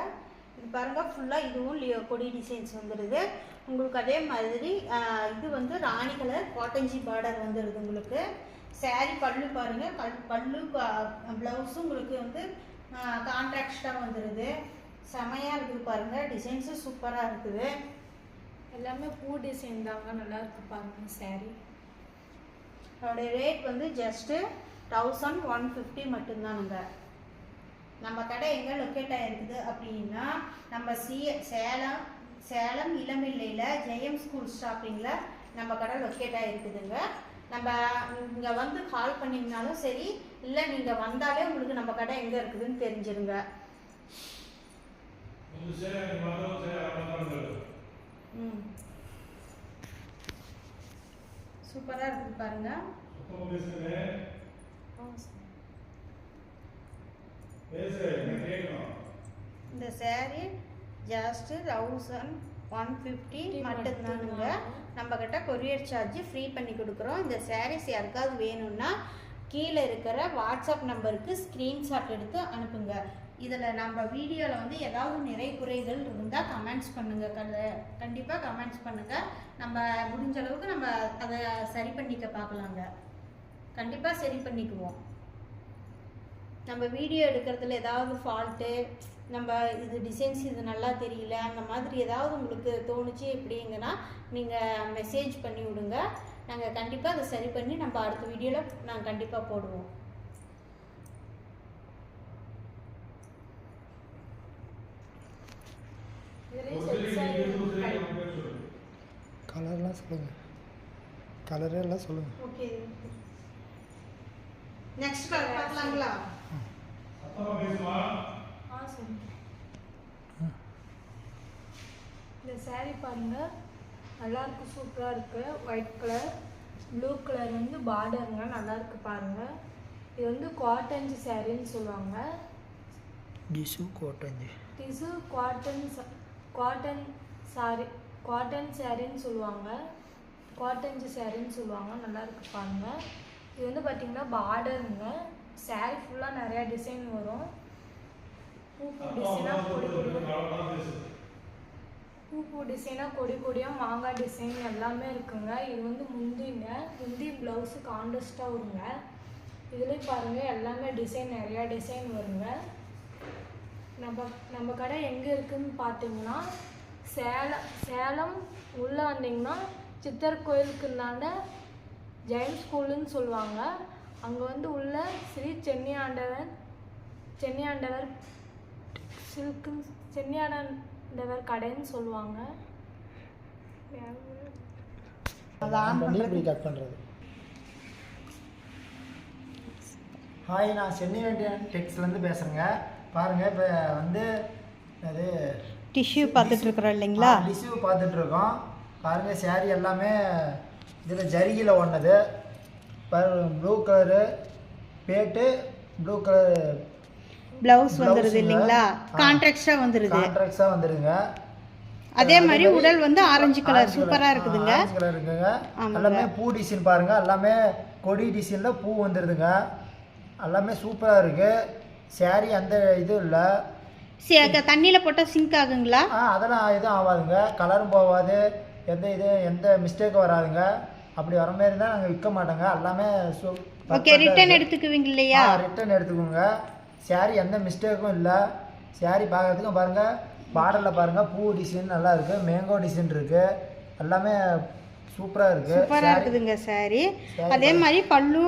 இது பாருங்கள் ஃபுல்லாக இதுவும் கொடி டிசைன்ஸ் வந்துடுது. உங்களுக்கு அதே மாதிரி இது வந்து ராணி கலர் காட்டன்ஜி பார்டர் வந்துடுது. உங்களுக்கு சாரீ பல்லு பாருங்கள், பல்லு ப்ளவுஸும் உங்களுக்கு வந்து கான்ட்ராக்டாக வந்துடுது. செமையாக இருக்குது பாருங்கள். டிசைன்ஸும் சூப்பராக இருக்குது. எல்லாமே பூ டிசைன் தாங்க, நல்லா இருக்கு பாருங்கள் சாரீ. அதோடைய ரேட் வந்து ஜஸ்ட்டு 1150 மட்டும்தானுங்க. நம்ம கடை எங்கே லொக்கேட் ஆகிருக்குது அப்படின்னா நம்ம சேலம் இளம்பிள்ளையில் ஜெயம் ஸ்கூல் ஸ்டாப்பிங்கில் நம்ம கடை லொக்கேட் ஆகிருக்குதுங்க. நம்ம இங்கே வந்து கால் பண்ணிங்கனாலும் சரி, இல்லை நீங்கள் வந்தாலே உங்களுக்கு நம்ம கடை எங்கே இருக்குதுன்னு தெரிஞ்சிருங்க. சூப்பராக இருக்குது பாருங்கள். இந்த சாரீ ஜஸ்ட் 1150 மட்டும்தானுங்க. நம்ம கிட்ட கொரியர் சார்ஜ் ஃப்ரீ பண்ணி கொடுக்குறோம். இந்த சாரீஸ் யாருக்காவது வேணும்னா கீழே இருக்கிற வாட்ஸ்அப் நம்பருக்கு ஸ்க்ரீன்ஷாட் எடுத்து அனுப்புங்க. இதில் நம்ம வீடியோவில் வந்து ஏதாவது நிறை குறைகள் இருந்தால் கமெண்ட்ஸ் பண்ணுங்கள். கண்டிப்பாக கமெண்ட்ஸ் பண்ணுங்கள். நம்ம முடிஞ்ச அளவுக்கு நம்ம அதை சரி பண்ணிக்க பார்க்கலாங்க. கண்டிப்பாக சரி பண்ணிக்குவோம். நம்ம வீடியோ எடுக்கிறதுல ஏதாவது ஃபால்ட்டு, நம்ம இது டிசைன்ஸ் இது நல்லா தெரியல, அந்த மாதிரி ஏதாவது உங்களுக்கு தோணுச்சு எப்படிங்கன்னா நீங்கள் மெசேஜ் பண்ணி விடுங்க. நாங்கள் கண்டிப்பாக அதை சரி பண்ணி நம்ம அடுத்த வீடியோவில் நாங்கள் கண்டிப்பாக போடுவோம். கலர்லாம் சொல்லுங்கள். கலரெல்லாம் சொல்லுங்கள். ஓகே. நெக்ஸ்ட் கலர் பார்க்கலாங்களா? சரி. இந்த சாரீ பாருங்க, நல்லா இருக்கு, சூப்பராக இருக்கு. ஒயிட் கலர், ப்ளூ கலர் வந்து பார்டருங்க, நல்லா இருக்கு பாருங்க. இது வந்து காட்டன்ஜி சாரின்னு சொல்லுவாங்க. டிஷ்யூ காட்டன்ஜி, டிஷ்யூ காட்டன் சாரின்னு சொல்லுவாங்க. காட்டன்ஜி சாரின்னு சொல்லுவாங்க. நல்லா இருக்கு பாருங்க. இது வந்து பார்த்தீங்கன்னா பார்டருங்க. சாரீ ஃபுல்லாக நிறையா டிசைன் வரும். பூ டிசைனாக பூ டிசைனாக கொடியாக மாங்காய் டிசைன் எல்லாமே இருக்குங்க. இது வந்து முந்தி ப்ளவுஸு கான்ட்ராஸ்ட்டாக வருங்க. இதுலேயும் பாருங்கள் எல்லாமே டிசைன் நிறையா டிசைன் வருங்க. நம்ம கடை எங்கே இருக்குதுன்னு பார்த்தீங்கன்னா சேலம் உள்ளே வந்தீங்கன்னா சித்தர் கோயிலுக்குனாண்ட ஜெயின் ஸ்கூலுன்னு சொல்லுவாங்க. அங்கே வந்து உள்ள ஸ்ரீ சென்னியாண்டவர் சென்னியாண்டவர் கடைன்னு சொல்லுவாங்க. ஹாய், நான் சென்னியாண்டன் டெக்ஸ்லேருந்து பேசுகிறேங்க. பாருங்கள், இப்போ வந்து அது டிஷ்யூ பார்த்துட்ருக்குறோம் இல்லைங்களா? டிஷ்யூ பார்த்துட்ருக்கோம். பாருங்கள், சேரீ எல்லாமே இதில் ஜரிகையில் ஒன்றுது. ப்ளூ கலரு பேட்டு, ப்ளூ கலர் ப்ளவுஸ் வந்துடுது இல்லைங்களா? கான்ட்ராக்டாக வந்துடுங்க. அதே மாதிரி உடல் வந்து ஆரஞ்சு கலர் சூப்பராக இருக்குதுங்க. ஆரஞ்சு கலர் இருக்குங்க. எல்லாமே பூ டிசைன் பாருங்கள், எல்லாமே கொடி டிசைனில் பூ வந்துடுதுங்க. எல்லாமே சூப்பராக இருக்குது. சேரீ அந்த இதுவும் இல்லை. தண்ணியில் போட்டால் சிங்க் ஆகுங்களா? அதெல்லாம் எதுவும் ஆகாதுங்க. கலரும் போகாது, எந்த மிஸ்டேக்கும் வராதுங்க. அப்படி வர மாதிரி இருந்தால் நாங்கள் விற்க மாட்டோங்க. எல்லாமே ஓகே, ரிட்டர்ன் எடுத்துக்குவீங்க இல்லையா? ரிட்டர்ன் எடுத்துக்கோங்க. சேரீ எந்த மிஸ்டேக்கும் இல்லை. சேரீ பார்க்குறதுக்கும் பாருங்கள், பார்டரில் பாருங்கள் பூ டிசைன் நல்லா இருக்குது, மேங்கோ டிசைன் இருக்குது. எல்லாமே சூப்பராக இருக்குதுங்க சாரி. அதே மாதிரி பல்லு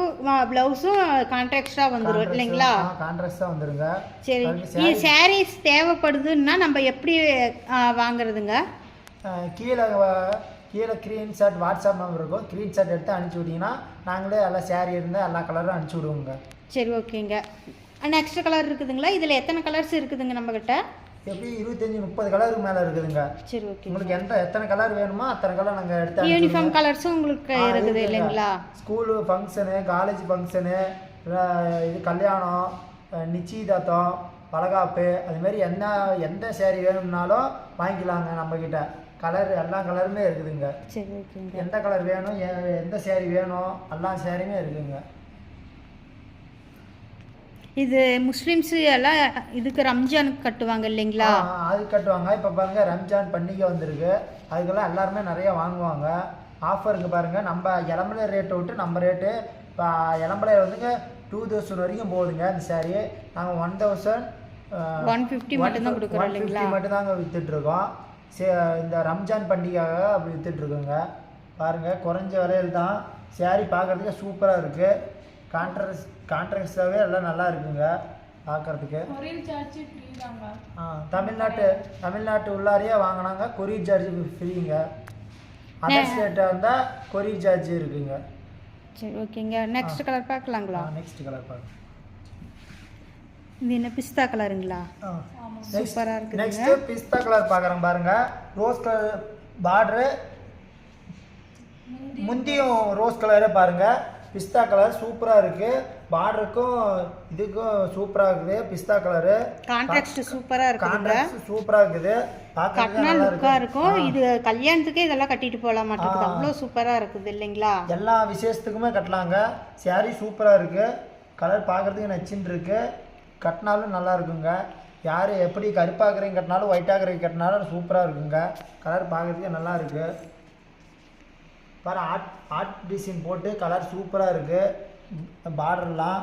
ப்ளவுஸும் கான்ட்ராக்டாக வந்துடும் இல்லைங்களா? கான்ட்ராக்டாக வந்துடுங்க. சரி, சாரீஸ் தேவைப்படுதுன்னா நம்ம எப்படி வாங்குறதுங்க? கீழே ஸ்க்ரீன்ஷாட் வாட்ஸ்அப் நம்பர் இருக்கும். ஸ்க்ரீன்ஷாட் எடுத்து அனுப்பிச்சி விட்டிங்கன்னா நாங்களே எல்லா சேரீ இருந்தால் எல்லா கலரும் அனுப்பிச்சி விடுவோங்க. சரி, ஓகேங்க. நெக்ஸ்ட் கலர் இருக்குதுங்களா? இதில் எத்தனை கலர்ஸ் இருக்குதுங்க நம்மக்கிட்ட? எப்படி 25-30 கலருக்கு மேலே இருக்குதுங்க. சரி, ஓகே. உங்களுக்கு எத்தனை கலர் வேணுமோ அத்தனை கலர் நாங்கள் எடுத்து யூனிஃபார்ம் கலர்ஸும் உங்களுக்கு இருக்குது இல்லைங்களா? ஸ்கூலு ஃபங்க்ஷனு, காலேஜ் ஃபங்க்ஷனு, இது கல்யாணம், நிச்சயதார்த்தம், வளகாப்பு, அதுமாரி எந்த சேரீ வேணும்னாலும் வாங்கிக்கலாங்க நம்மக்கிட்ட. கலர் எல்லா கலருமே இருக்குதுங்க. சரி, ஓகேங்க. எந்த கலர் வேணும், எந்த சேரீ வேணும், எல்லா சேரீயுமே இருக்குதுங்க. இது முஸ்லீம்ஸ் எல்லாம் இதுக்கு ரம்ஜானுக்கு கட்டுவாங்க இல்லைங்களா? அது கட்டுவாங்க. இப்போ பாருங்கள், ரம்ஜான் பண்டிகை வந்திருக்கு. அதுக்கெல்லாம் எல்லாருமே நிறையா வாங்குவாங்க. ஆஃபருக்கு பாருங்கள், நம்ம இளம்பலை ரேட்டை விட்டு நம்ம ரேட்டு இப்போ இளம்பலை வந்துங்க 2000 வரைக்கும் போகுதுங்க. இந்த சாரி நாங்கள் 150 மட்டும்தான் கொடுக்குறோம் இல்லைங்களா? மட்டும்தாங்க விற்றுட்ருக்கோம். இந்த ரம்ஜான் பண்டிகைக்காக அப்படி விற்றுட்ருக்கோங்க. பாருங்கள், குறைஞ்ச விலையில் தான். சாரி பார்க்குறதுக்கு சூப்பராக இருக்குது. கான்ட்ராக்டாகவே எல்லாம் நல்லா இருக்குங்க பார்க்குறதுக்கு. தமிழ்நாட்டு உள்ளாரையே வாங்கினாங்க கொரியர் சார்ஜ் ஃப்ரீங்க. அதர் ஸ்டேட்டாக இருந்தால் கொரியர் சார்ஜ் இருக்குங்க. சரி, ஓகேங்க. நெக்ஸ்ட் கலர் பார்க்கலாங்களா? நெக்ஸ்ட் கலர் பார்க்கலாம். இது என்ன பிஸ்தா கலருங்களா? சூப்பராக இருக்குது. நெக்ஸ்ட் பிஸ்தா கலர் பார்க்குறோம் பாருங்க. ரோஸ் கலர் பார்டரு, முந்தியும் ரோஸ் கலரே பாருங்கள். பிஸ்தா கலர் சூப்பராக இருக்குது. பார்டருக்கும் இதுக்கும் சூப்பராக இருக்குது. பிஸ்தா கலரு கான்ட்ராக்ட் சூப்பராக இருக்குது. சூப்பராக இருக்குது. கட்டினா லுக்காக இருக்கும். இது கல்யாணத்துக்கே இதெல்லாம் கட்டிட்டு போகலாம் மாட்டேங்குது. அவ்வளோ சூப்பராக இருக்குது இல்லைங்களா? எல்லா விசேஷத்துக்குமே கட்டலாங்க. சாரி சூப்பராக இருக்குது. கலர் பார்க்குறதுக்கு நச்சுன்னு இருக்குது. கட்டினாலும் நல்லா இருக்குங்க. யார் எப்படி கருப்பாக்குறீங்க கட்டினாலும் ஒயிட்டாக்குறீங்க கட்டினாலும் சூப்பராக இருக்குங்க. கலர் பார்க்குறதுக்கு நல்லா இருக்குது. பாரு, ஆர்ட் டிசைன் போட்டு கலர் சூப்பராக இருக்குது. பார்டர்லாம்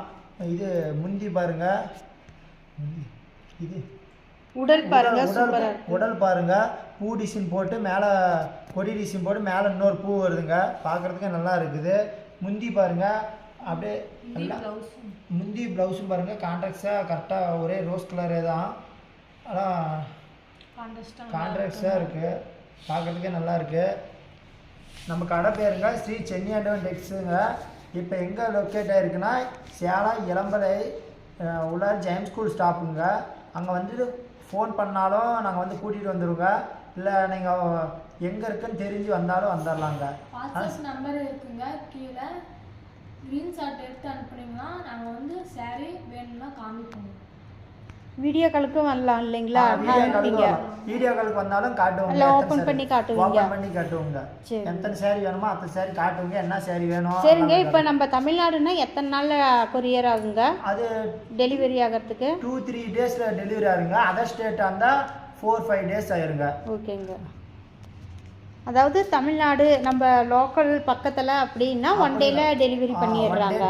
இது முந்தி பாருங்க. இது உடல் பாருங்க, உடல் பாருங்க. பூ டிசைன் போட்டு மேலே கொடி டிசைன் போட்டு மேலே இன்னொரு பூ வருதுங்க. பார்க்குறதுக்கு நல்லா இருக்குது. முந்தி பாருங்க, அப்படியே நல்லா முந்தி ப்ளவுஸும் பாருங்கள் கான்ட்ராக்டாக கரெக்டாக ஒரே ரோஸ் கலரே தான். ஆனால் கான்ட்ராக்டாக இருக்குது. பார்க்குறதுக்கே நல்லா இருக்குது. நம்ம கடை பேருங்க ஸ்ரீ சென்னியாண்டவன் டெக்ஸுங்க. இப்போ எங்கே லொக்கேட் ஆகிருக்குன்னா சேலம் இளம்பலை உள்ளார ஜெயின் ஸ்கூல் ஸ்டாப்புங்க. அங்கே வந்துட்டு ஃபோன் பண்ணாலும் நாங்கள் வந்து கூட்டிகிட்டு வந்துடுவோங்க. இல்லை நீங்கள் எங்கே இருக்குன்னு தெரிஞ்சு வந்தாலும் வந்துடலாங்க. வாட்ஸ்அப் நம்பர் இருக்குங்க கீழே. ஸ்க்ரீன்ஷாட் எடுத்து அனுப்புனீங்கன்னா நாங்கள் வந்து சாரி வேணும்னா காமிப்போம். வீடியோ காலுக்கும் வரலாம் இல்லைங்களா? வீடியோ காலுக்கு வந்தாலும் காட்டுவோங்க. ஓப்பன் பண்ணி காட்டுவோங்க. எத்தனை சாரி வேணுமோ அத்தனை சாரி காட்டுவோங்க. என்ன சாரி வேணும்? சரிங்க. இப்போ நம்ம தமிழ்நாடுன்னா எத்தனை நாளில் கொரியர் ஆகுங்க? அது டெலிவரி ஆகிறதுக்கு 2-3 டேஸில் டெலிவரி ஆகுங்க. அதர் ஸ்டேட்டாக இருந்தால் 4-5 டேஸ் ஆயிருங்க. ஓகேங்க. அதாவது தமிழ்நாடு நம்ம லோக்கல் பக்கத்தில் அப்படின்னா ஒன் டேயில் டெலிவரி பண்ணிடுறாங்க.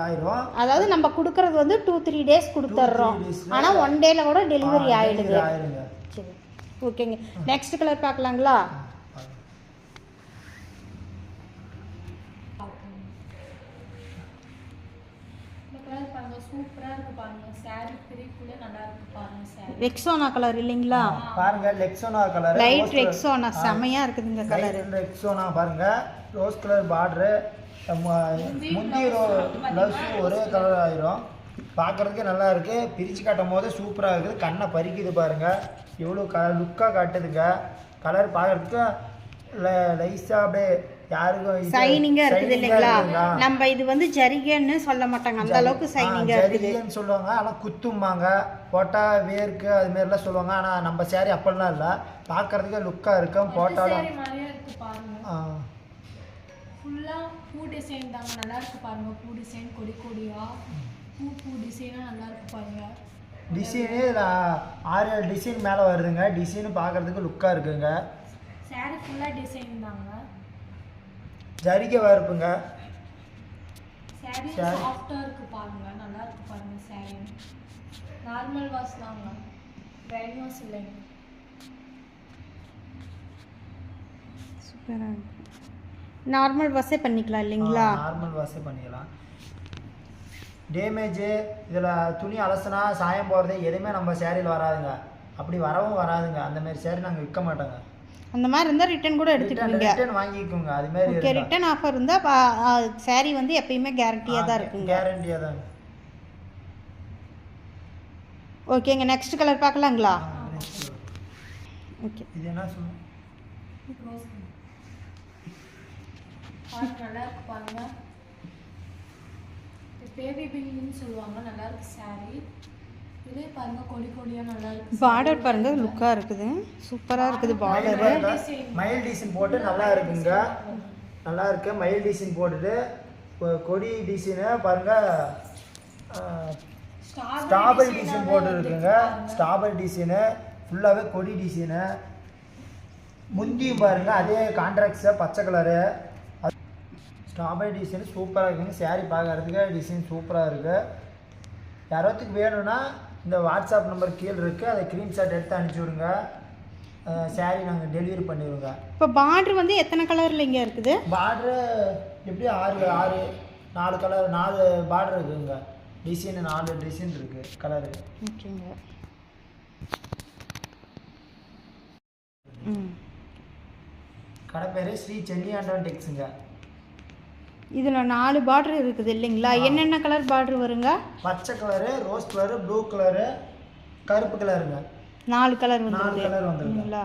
ஆயிரும். அதாவது நம்ம கொடுக்கறது வந்து 2-3 டேஸ் கொடுத்துட்றோம். ஆனால் ஒன் டேயில் கூட டெலிவரி ஆகிடுது. சரி, ஓகேங்க. நெக்ஸ்ட் கலர் பார்க்கலாங்களா? சூப்பரா இருக்கு பாருங்க. saree பிரிக்குள்ள நல்லா இருக்கு பாருங்க. saree ரெக்ஸோனா கலர் இல்லைங்களா? பாருங்க ரெக்ஸோனா கலர், லைட் ரெக்ஸோனா செமையா இருக்குதுங்க கலர். ரெக்ஸோனா பாருங்க, ரோஸ் கலர் பார்டர், முந்தி ப்ளவுஸ் ஒரே கலர் ஆயிரும். பார்க்குறதுக்கே நல்லா இருக்கு. பிரித்து காட்டும் போது சூப்பராக இருக்குது. கண்ணை பறிக்குது பாருங்க, எவ்வளோ லுக்காக காட்டுதுங்க. கலர் பார்க்குறதுக்கு லைஸாக அப்படியே யாருக்கும் சைனிங்கா இருக்குது இல்லைங்களா? நம்ம இது வந்து ஜரிகைன்னு சொல்ல மாட்டாங்க, அந்த அளவுக்கு சைனிங்கா இருக்குது. ஜரிகைன்னு சொல்லுவாங்க, ஆனால் குத்தும்பாங்க, போட்டா வேர்க்கு அது மாதிரிலாம் சொல்லுவாங்க. ஆனால் நம்ம சேரீ அப்படிலாம் இல்லை, பார்க்கறதுக்கே லுக்காக இருக்கும். போட்டாலும் மாதிரியே இருக்கு பாருங்க. ஃபுல்லா பூ டிசைன் தாங்க, நல்லா இருக்கு பாருங்க. பூ டிசைன் கொடி கொடியா பூ டிசைனா நல்லா இருக்கு பாருங்க. டிசைனு 6-7 டிசைன் மேலே வருதுங்க. டிசைனு பார்க்கறதுக்கு லுக்காக இருக்குங்க. saree ஃபுல்லா டிசைன் தாங்க. ஜரிகை வறுப்புங்க. saree சாஃப்ட்டா இருக்கு பாருங்க, நல்லா இருக்கு பாருங்க. saree நார்மல் வாஷ் தாங்க, பிரைட் வாஷ் இல்லைங்க. சூப்பரா இருக்கு. நார்மல் வாஷே பண்ணிக்கலாம் இல்லைங்களா? நார்மல் வாஷே பண்ணிக்கலாம். டேமேஜ் இதில் துணி அலசுனா சாயம் போகிறது எதுவுமே நம்ம சேரீயில் வராதுங்க. அப்படி வரவும் வராதுங்க. அந்த மாதிரி சேரீ நாங்கள் விற்க மாட்டோங்க. அந்த மாதிரி இருந்தால் ரிட்டர்ன் கூட எடுத்துக்குவீங்க. ரிட்டர்ன் வாங்கிக்கோங்க. அது மாதிரி ஓகே, ரிட்டர்ன் ஆஃபர் இருந்தால் சாரீ வந்து எப்பயுமே கேரண்டியாக தான் இருக்குங்க. கேரண்டியாக தான். ஓகேங்க, நெக்ஸ்ட் கலர் பார்க்கலாங்களா? ஓகே, இது என்ன சொல்லுங்க? நல்லா இருக்கு பாருங்க. பேபி பிங்க்னு சொல்லுவாங்க, நல்லா இருக்கு saree. இதே பாருங்க கொடி கொடியா நல்லா இருக்கு. பார்டர் பாருங்க லுக்கா இருக்குது, சூப்பரா இருக்குது பார்டர். மயில் டிசைன் போட்டு நல்லா இருக்குங்க, நல்லா இருக்கு. மயில் டிசைன் போட்டுட்டு கொடி டிசைனு பாருங்க, ஸ்ட்ராபெரி டிசைன் போட்டு இருக்குங்க. ஸ்ட்ராபெரி டிசைனு ஃபுல்லாகவே கொடி டிசைனு. முந்தியும் பாருங்க அதே கான்ட்ராக்ட்ஸு பச்சை கலரு. ஸ்ட்ராபெரி டிசைன் சூப்பராக இருக்குங்க. saree பார்க்கறதுக்கு டிசைன் சூப்பராக இருக்குது. யாராவதுக்கு வேணும்னா இந்த வாட்ஸ்அப் நம்பர் கீழே இருக்குது, அதை ஸ்க்ரீன்ஷாட் எடுத்து அனுப்பிச்சி விடுங்க. saree நாங்கள் டெலிவரி பண்ணிடுவோங்க. இப்போ பார்டர் வந்து எத்தனை கலரில் இங்கே இருக்குது? பார்டரு எப்படி 4 கலர் 4 பார்டர் இருக்குதுங்க. டிசைன் 4 டிசைன் இருக்குது கலரு. ஓகேங்க. கடை பேர் ஸ்ரீ சென்னியாண்டன் டெக்ஸுங்க. இதில் 4 பார்டர் இருக்குது இல்லைங்களா? என்னென்ன கலர் பார்டர் வருங்க? பச்சை colour, rose colour, blue colour, கருப்பு கலருங்க. 4 கலர் 4 கலர் வந்துருங்களா?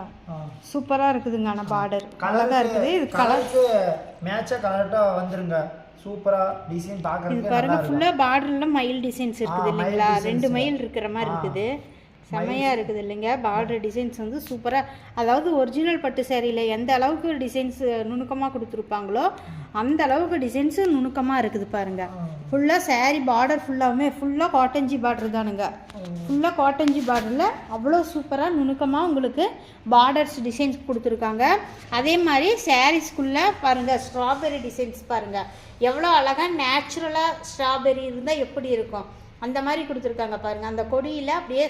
சூப்பராக இருக்குதுங்க. ஆனால் பார்டர் கலராக இருக்குது. இது கலருக்கு மேட்சாக கலர்ட்டாக வந்துருங்க. சூப்பராக டிசைன் பார்க்குறதுக்கு பாருங்க. ஃபுல்லாக பார்டரில் மயில் டிசைன்ஸ் இருக்குது இல்லைங்களா? 2 மயில் இருக்கிற மாதிரி இருக்குது. செமையாக இருக்குது இல்லைங்க? பார்டர் டிசைன்ஸ் வந்து சூப்பராக, அதாவது ஒரிஜினல் பட்டு சேரீயில் எந்த அளவுக்கு டிசைன்ஸ் நுணுக்கமாக கொடுத்துருப்பாங்களோ அந்த அளவுக்கு டிசைன்ஸு நுணுக்கமாக இருக்குது பாருங்கள். ஃபுல்லாக saree பார்டர் ஃபுல்லாக காட்டன்ஜி பார்டர் தானுங்க. ஃபுல்லாக காட்டன்ஜி பார்டரில் அவ்வளோ சூப்பராக நுணுக்கமாக உங்களுக்கு பார்டர்ஸ் டிசைன்ஸ் கொடுத்துருக்காங்க. அதே மாதிரி சாரீஸ்குள்ளே பாருங்கள் ஸ்ட்ராபெரி டிசைன்ஸ் பாருங்கள், எவ்வளோ அழகாக நேச்சுரலாக ஸ்ட்ராபெரி இருந்தால் எப்படி இருக்கும் அந்த மாதிரி கொடுத்துருக்காங்க பாருங்கள். அந்த கொடியில் அப்படியே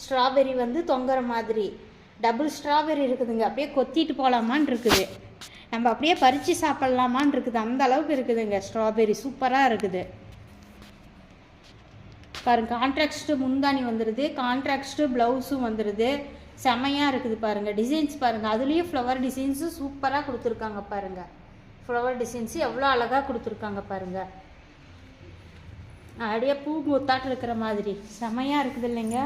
ஸ்ட்ராபெரி வந்து தொங்குற மாதிரி டபுள் ஸ்ட்ராபெரி இருக்குதுங்க. அப்படியே கொத்திட்டு போகலாமான் இருக்குது, நம்ம அப்படியே பறித்து சாப்பிட்லாமான் இருக்குது, அந்த அளவுக்கு இருக்குதுங்க. ஸ்ட்ராபெரி சூப்பராக இருக்குது பாருங்கள். கான்ட்ராக்ஸ்ட்டு முந்தானி வந்துடுது, கான்ட்ராக்ஸ்ட்டு ப்ளவுஸும் வந்துடுது. செமையாக இருக்குது பாருங்கள். டிசைன்ஸ் பாருங்கள், அதுலேயும் ஃப்ளவர் டிசைன்ஸு சூப்பராக கொடுத்துருக்காங்க பாருங்கள். ஃப்ளவர் டிசைன்ஸு எவ்வளோ அழகாக கொடுத்துருக்காங்க பாருங்கள். அப்படியே பூ முத்தாட்டு இருக்கிற மாதிரி செமையாக இருக்குது இல்லைங்க?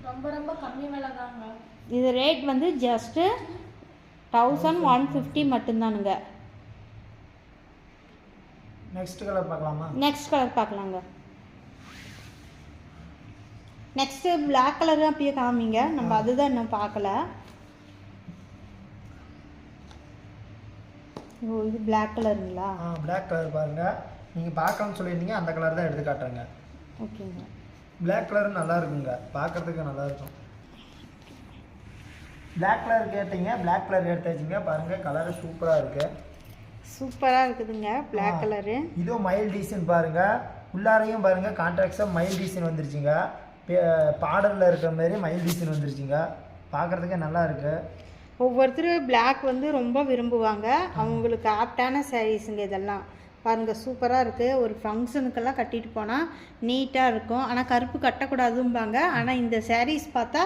ரொம்ப ரொம்ப கம்மி விலை தாங்க. இது ரேட் வந்து ஜஸ்ட்டு 1150 மட்டும்தானுங்க. நெக்ஸ்ட் கலர் பார்க்கலாமா? நெக்ஸ்ட் கலர் பார்க்கலாங்க. நெக்ஸ்ட்டு பிளாக் கலர் தான் அப்படியே காமிங்க, நம்ம அதுதான் இன்னும் பார்க்கல. ஓ, இது பிளாக் கலருங்களா? பிளாக் கலர் பாருங்கள், நீங்கள் பார்க்கலாம்னு சொல்லியிருந்தீங்க, அந்த கலர் தான் எடுத்து காட்டுறேங்க. ஓகேங்க. பிளாக் கலர் நல்லா இருக்குங்க, பார்க்குறதுக்கு நல்லா இருக்கும். பிளாக் கலர் கேட்டீங்க, பிளாக் கலர் எடுத்தாச்சுங்க. பாருங்கள் கலரு சூப்பராக இருக்குது. சூப்பராக இருக்குதுங்க பிளாக் கலரு. இதுவும் மைல் டிசைன் பாருங்கள். உள்ளாரையும் பாருங்கள் கான்ட்ராக்டாக மைல் டிசைன் வந்துருச்சுங்க. பார்டரில் இருக்கிற மாதிரி மைல் டிசைன் வந்துருச்சுங்க. பார்க்குறதுக்கே நல்லா இருக்குது. ஒவ்வொருத்தர் பிளாக் வந்து ரொம்ப விரும்புவாங்க. அவங்களுக்கு ஆப்டான சாரீஸுங்க இதெல்லாம். பாருங்கள் சூப்பராக இருக்குது. ஒரு ஃபங்க்ஷனுக்கெல்லாம் கட்டிட்டு போனால் நீட்டாக இருக்கும். ஆனால் கருப்பு கட்டக்கூடாதும்பாங்க. ஆனால் இந்த சாரீஸ் பார்த்தா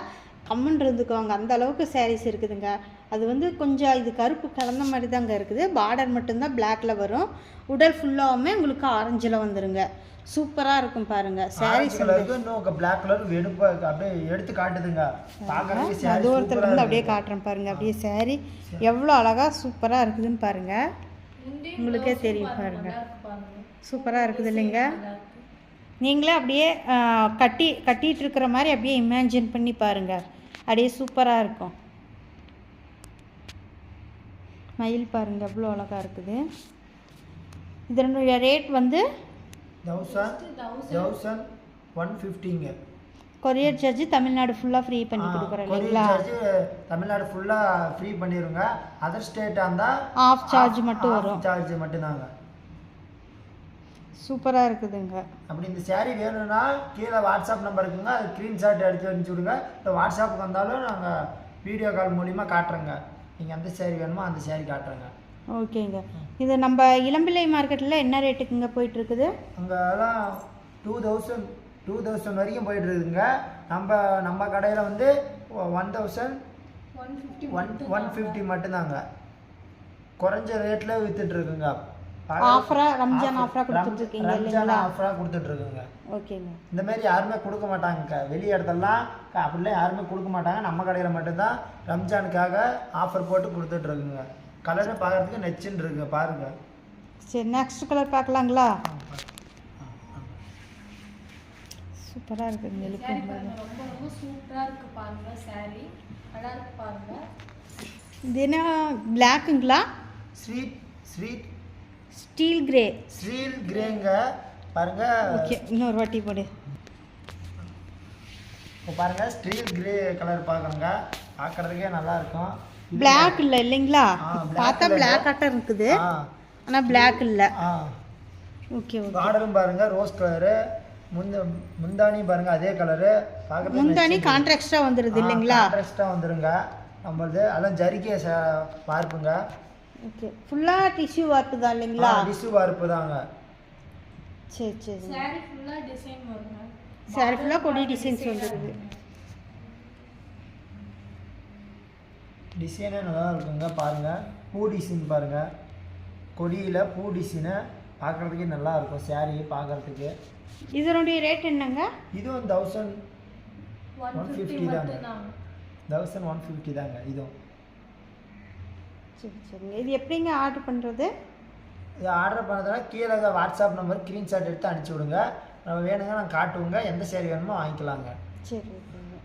கம்முன்னு இருந்துக்குவாங்க, அந்த அளவுக்கு சாரீஸ் இருக்குதுங்க. அது வந்து கொஞ்சம் இது கருப்பு கலந்த மாதிரி தாங்க இருக்குது. பார்டர் மட்டும்தான் பிளாக்ல வரும். உடல் ஃபுல்லாகவுமே உங்களுக்கு ஆரஞ்சில் வந்துருங்க. சூப்பராக இருக்கும் பாருங்கள் சாரீஸ். இன்னும் பிளாக் கலர் வெடுப்பா அப்படியே எடுத்து காட்டுதுங்க. தூரத்துலேருந்து அப்படியே காட்டுறேன் பாருங்கள். அப்படியே சாரீ எவ்வளோ அழகாக சூப்பராக இருக்குதுன்னு பாருங்கள். உங்களுக்கே தெரியும் பாருங்கள். சூப்பராக இருக்குது இல்லைங்க. நீங்களே அப்படியே கட்டிகிட்டு இருக்கிற மாதிரி அப்படியே இமேஜின் பண்ணி பாருங்கள். அப்படியே சூப்பராக இருக்கும். மயில் பாருங்கள் எவ்வளோ அழகாக இருக்குது. இதனுடைய ரேட் வந்து 1150ங்க. கொரியர் சார்ஜ் தமிழ்நாடு ஃபுல்லாக ஃப்ரீ பண்ணி கொடுக்குறோம் இல்லைங்களா? தமிழ்நாடு ஃபுல்லாக ஃப்ரீ பண்ணிடுங்க. அதர் ஸ்டேட்டாக இருந்தால் ஆஃப் சார்ஜ் மட்டும் வரும். சார்ஜ் மட்டும்தாங்க. சூப்பராக இருக்குதுங்க. அப்படி இந்த சேரீ வேணும்னா கீழே வாட்ஸ்அப் நம்பர் இருக்குங்க. அது ஸ்க்ரீன்ஷாட் எடுத்து அனுப்பிச்சி விடுங்க. இல்லை வாட்ஸ்அப்புக்கு வந்தாலும் நாங்கள் வீடியோ கால் மூலிமா காட்டுறோங்க. நீங்கள் எந்த சேரீ வேணுமோ அந்த சேரீ காட்டுறோங்க. ஓகேங்க. இது நம்ம இளம்பிள்ளை மார்க்கெட்டில் என்ன ரேட்டுக்குங்க போயிட்டுருக்குது? அங்கெல்லாம் 2000 வரைக்கும் போயிட்டுருக்குங்க. நம்ம கடையில் வந்து 1150 மட்டும்தாங்க. குறைஞ்ச ரேட்டில் விற்றுட்ருக்குங்க. ஆஃபராக ரம்ஜான் ஆஃபராக கொடுத்துட்ருக்கீங்க இல்லைங்களா? ஆஃபராக கொடுத்துட்ருக்குங்க. ஓகேங்க. இந்த மாதிரி யாருமே கொடுக்க மாட்டாங்க. வெளி இடத்துலலாம் அப்படிலாம் யாருமே கொடுக்க மாட்டாங்க. நம்ம கடையில் மட்டும்தான் ரம்ஜானுக்காக ஆஃபர் போட்டு கொடுத்துட்ருக்குங்க. கலரை பார்க்குறதுக்கு நெச்சுன்னு இருக்குங்க பாருங்கள். சரி நெக்ஸ்ட் கலர் பார்க்கலாங்களா? சூப்பராக இருக்குங்க. ரொம்ப ரொம்ப சூப்பராக இருக்குது பாருங்கள். சாரீ நல்லா இருக்கு பாருங்கள். இது என்ன பிளாக்குங்களா? ஸ்டீல் கிரேங்க பாருங்க. ஓகே இன்னொரு வாட்டி போடு. இப்போ பாருங்க ஸ்டீல் கிரே கலர் பார்க்குறோங்க. பார்க்குறதுக்கே நல்லா இருக்கும். பிளாக் இல்லை இல்லைங்களா? பார்த்தா பிளாக் ஆட்டம் இருக்குது ஆனால் பிளாக் இல்லை. Okay okay. பார்டரும் பாருங்க ரோஸ் கலரு. முந்தானி பாருங்க அதே கலரு. பார்க்குறது முந்தானி கான்ட்ராக்டாக வந்துடுது இல்லைங்களா? கான்ட்ராக்டாக வந்துருங்க நம்மளது. அதெல்லாம் ஜரிகை வார்ப்புங்க. ஓகே ஃபுல்லாக டிஷ்யூ வார்ப்பு தான் இல்லைங்களா? டிஷ்யூ வார்ப்பு தாங்க. சரி சரி. சாரீ ஃபுல்லாக டிசைன் வருங்க. சாரீ ஃபுல்லாக கொடி டிசைன்ஸ் வந்துடுது. டிசைனே நல்லா இருக்குங்க. பாருங்கள் பூ டிசைன் பாருங்கள். கொடியில் பூ டிசைனு பார்க்குறதுக்கே நல்லா இருக்கும். சாரீ பார்க்குறதுக்கு. இதனுடைய ரேட் என்னங்க? இதுவும் 1150 தாங்க. 1150 தாங்க இதுவும். சரி சரிங்க. இது எப்படிங்க ஆர்டர் பண்ணுறது? இது ஆர்டர் பண்ணுறதுனா கீழே வாட்ஸ்அப் நம்பர் ஸ்க்ரீன்ஷாட் எடுத்து அனுப்பிச்சி விடுங்க. நம்ம வேணுங்க நாங்கள் காட்டுவோங்க. எந்த சேரீ வேணுமோ வாங்கிக்கலாங்க. சரி ஓகேங்க.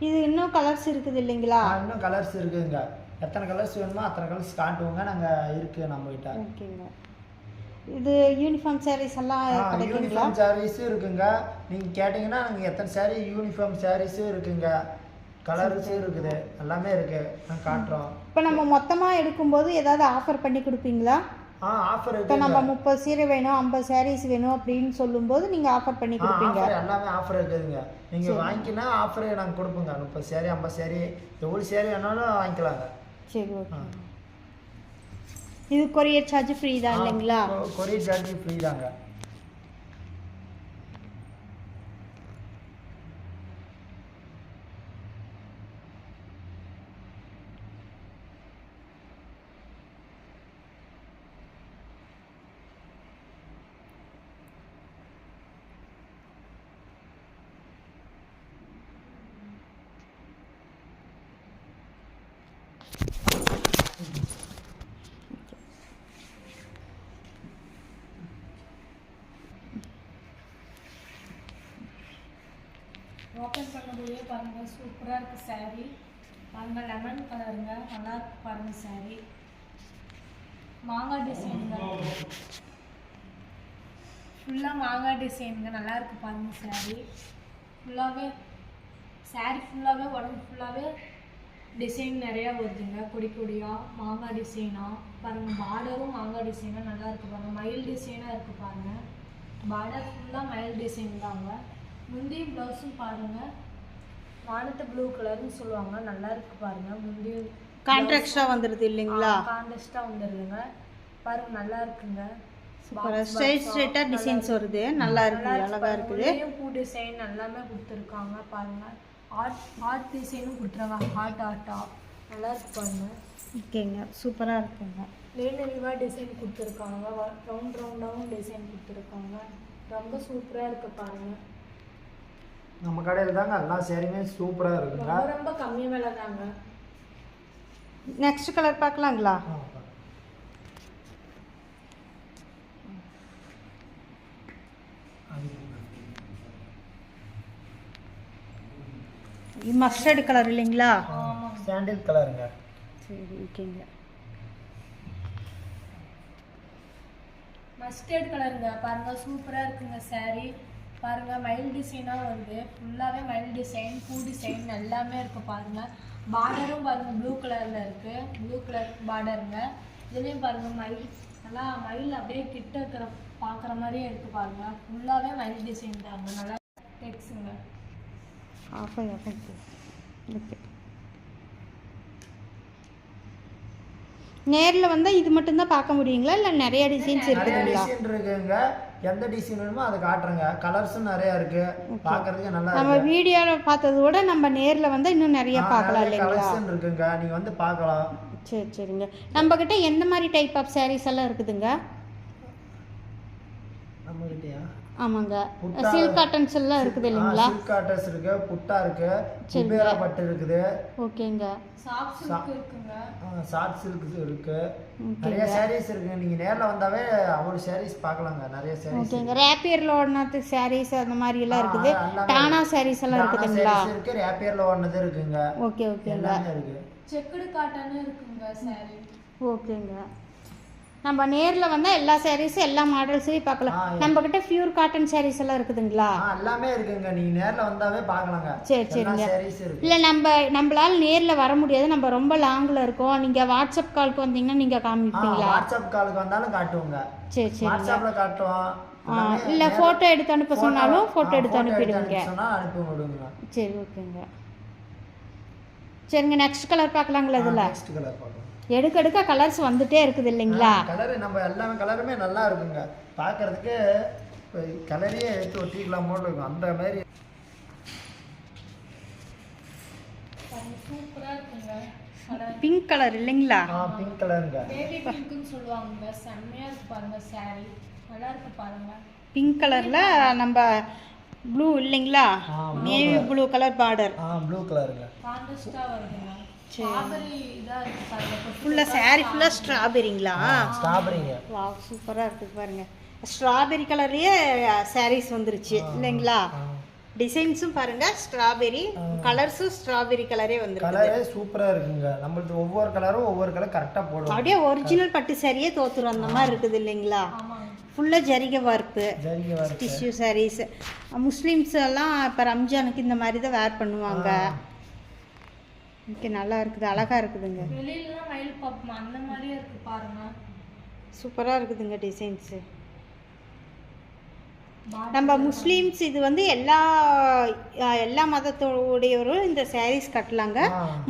இது இன்னும் கலர்ஸ் இருக்குது இல்லைங்களா? இன்னும் கலர்ஸ் இருக்குதுங்க. எத்தனை கலர்ஸ் வேணுமோ அத்தனை கலர்ஸ் காட்டுவோங்க. நாங்கள் இருக்குது நம்மகிட்ட. ஓகேங்க. இது யூனிஃபார்ம் சாரீஸ் எல்லாம் கிடைக்குங்களா? யூனிஃபார்ம் சாரீஸும் இருக்குங்க. நீங்கள் கேட்டிங்கன்னா நாங்கள் எத்தனை சாரீ யூனிஃபார்ம் சாரீஸும் இருக்குங்க. கலர்ஸும் இருக்குது. எல்லாமே இருக்குது. நாங்கள் காட்டுறோம். இப்போ நம்ம மொத்தமாக எடுக்கும்போது ஏதாவது ஆஃபர் பண்ணி கொடுப்பீங்களா? ஆஃபர் இப்போ நம்ம 30 சீரை வேணும் 50 சாரீஸ் வேணும் அப்படின்னு சொல்லும்போது நீங்கள் ஆஃபர் பண்ணி கொடுப்பீங்க? எல்லாமே ஆஃபர் இருக்குதுங்க. நீங்கள் வாங்கிக்கினா ஆஃபர் நாங்கள் கொடுப்போங்க. 30 சாரீ 50 சாரீ எவ்வளோ சாரீ வேணாலும் வாங்கிக்கலாங்க. சரி ஓகே. இது கொரியர் சார்ஜ் ஃப்ரீ தான் இல்லைங்களா? கொரியர் சார்ஜ் ஃப்ரீ தாங்க. ஓப்பன் பண்ணும்போதே பாருங்கள் சூப்பராக இருக்குது சாரீ. பாருங்கள் லெமன் கலருங்க நல்லா இருக்கு பாருங்கள் சாரீ. மாங்காய் டிசைனுங்க. ஃபுல்லாக மாங்காய் டிசைனுங்க நல்லா இருக்கு பாருங்கள் சாரீ. ஃபுல்லாகவே சாரீ ஃபுல்லாகவே உடம்பு ஃபுல்லாகவே டிசைன் நிறையா வருதுங்க, கொடி கொடியாக மாங்காய் டிசைனாக பாருங்கள். பார்டரும் மாங்காய் டிசைனாக நல்லா இருக்குது பாருங்கள். மயில் டிசைனாக இருக்குது பாருங்கள். பார்டர் ஃபுல்லாக மயில் டிசைன் தாங்க. முந்தி ப்ளவுஸும் பாருங்கள், வானத்தை ப்ளூ கலர்னு சொல்லுவாங்க, நல்லா இருக்குது பாருங்கள். முந்தி கான்ட்ராக்டாக வந்துடுது இல்லைங்களா? கான்ட்ராஸ்டாக வந்துடுதுங்க பாருங்கள், நல்லா இருக்குங்க. ஸ்ட்ரெயிட்டாக டிசைன்ஸ் வருது, நல்லா இருக்குது, அழகாக இருக்குது. பூ டிசைன் எல்லாமே கொடுத்துருக்காங்க பாருங்கள். ஆர்ட் டிசைனும் கொடுத்துருக்காங்க, ஆர்ட்டாக நல்லா இருக்கு பாருங்கள். ஓகேங்க, சூப்பராக இருக்குங்க. நெளிவாக டிசைன் கொடுத்துருக்காங்க, ரவுண்டாகவும் டிசைன் கொடுத்துருக்காங்க, ரொம்ப சூப்பராக இருக்குது பாருங்கள். நம்ம கடையில் தாங்க எல்லா சேரீயுமே சூப்பராக இருக்குங்க. ரொம்ப ரொம்ப கம்மி விலை தாங்க. நெக்ஸ்ட் கலர் பார்க்கலாங்களா? மஸ்டர்டு கலர் இல்லைங்களா? சாண்டில் கலருங்க. சரி, ஓகேங்க. மஸ்டர்ட் கலருங்க பாருங்கள், சூப்பராக இருக்குங்க saree. பாருங்கள், மயில் டிசைனாக வருது, ஃபுல்லாகவே மயில் டிசைன், பூ டிசைன் எல்லாமே இருக்குது பாருங்கள். பார்டரும் பாருங்கள் ப்ளூ கலரில் இருக்குது, ப்ளூ கலர் பார்டருங்க. இதுலேயும் பாருங்கள் மயில், நல்லா மயில் அப்படியே கிட்ட இருக்கிற பார்க்குற மாதிரியே இருக்குது பாருங்கள். ஃபுல்லாகவே மயில் டிசைன் தாங்க, நல்லா டெக்ஸுங்க. ஓகே. நேரில் வந்தால் இது மட்டும்தான் பார்க்க முடியுங்களா, இல்லை நிறைய டிசைன்ஸ் இருக்குதுங்களா? டிசைன் இருக்குங்க, எந்த டிசைன் வேணுமோ அதை காட்டுறேங்க. கலர்ஸும் நிறையா இருக்கு, பார்க்கறதுக்கு நல்லா நம்ம வீடியோவில் பார்த்ததை விட நம்ம நேரில் வந்து இன்னும் நிறைய பார்க்கலாம் இல்லைங்களா? கலெக்ஷன் இருக்குங்க, நீங்க வந்து பார்க்கலாம். சரிங்க. நம்ம கிட்ட எந்த மாதிரி டைப் ஆஃப் சாரீஸ் எல்லாம் இருக்குதுங்க? நம்ம கிட்டயா? ஆமாங்க, சில்க் காட்டன்ஸ் எல்லாம் இருக்குது இல்லைங்களா? சில்க் காட்டன்ஸ் இருக்கு, புட்டா இருக்கு, குபேரா பட்டு இருக்குது. ஓகேங்க. சாஃப்ட் சில்க் இருக்குங்க, ஷார்ட் சில்க் இருக்கு, நிறைய சாரீஸ் இருக்குங்க. நீங்க நேர்ல வந்தாவே அவ்வளவு சாரீஸ் பார்க்கலாங்க, நிறைய சாரீஸ். ஓகேங்க. ரேப்பியர்ல ஓடுனது சாரீஸ் அந்த மாதிரி எல்லாம் இருக்குது. டானா சாரீஸ் எல்லாம் இருக்குதுங்களா? இருக்கு, ரேப்பியர்ல ஓடுனது இருக்குங்க. ஓகேங்க. எல்லாமே இருக்கு. செக்குடு காட்டனும் இருக்குங்க saree. ஓகேங்க. நம்ம நேரில் வந்தால் எல்லா சாரீஸும் எல்லா மாடல்ஸையும் பார்க்கலாம். நம்ம கிட்ட பியூர் காட்டன் சாரீஸ் எல்லாம் இருக்குதுங்களா? எல்லாமே இருக்குங்க, நீங்க நேர்ல வந்தாவே பார்க்கலாங்க. சரிங்க. சாரீஸ் இருக்கு. இல்லை நம்மளால நேரில் வர முடியாது, நம்ம ரொம்ப லாங்கில் இருக்கோம். நீங்கள் வாட்ஸ்அப் காலுக்கு வந்தீங்கன்னா நீங்கள் காமிப்பீங்களா? வாட்ஸ்அப் காலுக்கு வந்தாலும் காட்டுவோங்க. சரி. வாட்ஸ்அப்ல காட்டுவோம். இல்லை ஃபோட்டோ எடுத்து அனுப்ப சொன்னாலும் ஃபோட்டோ எடுத்து அனுப்பிடுவீங்க. அனுப்பி விடுங்க. சரி, ஓகேங்க. சரிங்க, நெக்ஸ்ட் கலர் பார்க்கலாங்களா? இதில் நெக்ஸ்ட் கலர் பார்க்கலாம். எடுக்க கலர்ஸ் வந்துட்டே இருக்குது இல்லைங்களா? கலர் நம்ம எல்லாமே கலருமே நல்லா இருக்குங்க, பார்க்கறதுக்கு கலரையே எடுத்து ஒட்டிக்கலாம் போல இருக்கும், அந்த மாதிரி சூப்பரா இருக்குங்க. பிங்க் கலர் இல்லைங்களா? பிங்க் கலருங்க. பேபி பிங்க்னு சொல்லுவாங்க, செம்மையா இருக்கு பாருங்க saree, நல்லா இருக்கு பாருங்க. பிங்க் கலர்ல நம்ம ப்ளூ இல்லைங்களா? Navy blue colour border. Blue கலருங்க. கான்ட்ராஸ்டா வருதுங்க. ஸ்ட்ராபெரி இதா இருக்கு பாருங்க, ஃபுல்லா saree ஃபுல்லா ஸ்ட்ராபெரிங்களா? ஸ்ட்ராபெரிங்க. வாவ், சூப்பரா இருக்கு பாருங்க. ஸ்ட்ராபெரி கலர்லயே சாரீஸ் வந்துருச்சு இல்லைங்களா? டிசைன்ஸும் பாருங்க, ஸ்ட்ராபெரி கலர்ஸும் ஸ்ட்ராபெரி கலரே வந்துருக்கு. கலரே சூப்பரா இருக்குங்க. நம்மளுக்கு ஒவ்வொரு கலரும் ஒவ்வொரு கலர் கரெக்டா போடுவோம். அப்படியே ஒரிஜினல் பட்டு சாரியே தோத்துரும் அந்த மாதிரி இருக்குது இல்லைங்களா? ஃபுல்லா ஜரிகை ஒர்க்கு, டிஷ்யூ சாரீஸ். முஸ்லீம்ஸ் எல்லாம் இப்போ ரம்ஜானுக்கு இந்த மாதிரி தான் வேர் பண்ணுவாங்க. ஓகே, நல்லா இருக்குது, அழகா இருக்குதுங்க. வெளியிலலாம் மயில் பாப்போம் அந்த மாதிரியே இருக்கு பாருங்க, சூப்பரா இருக்குதுங்க டிசைன்ஸ். நம்ம முஸ்லீம்ஸ் இது வந்து எல்லா மதத்தோடையவரும் இந்த சாரீஸ் கட்டலாங்க.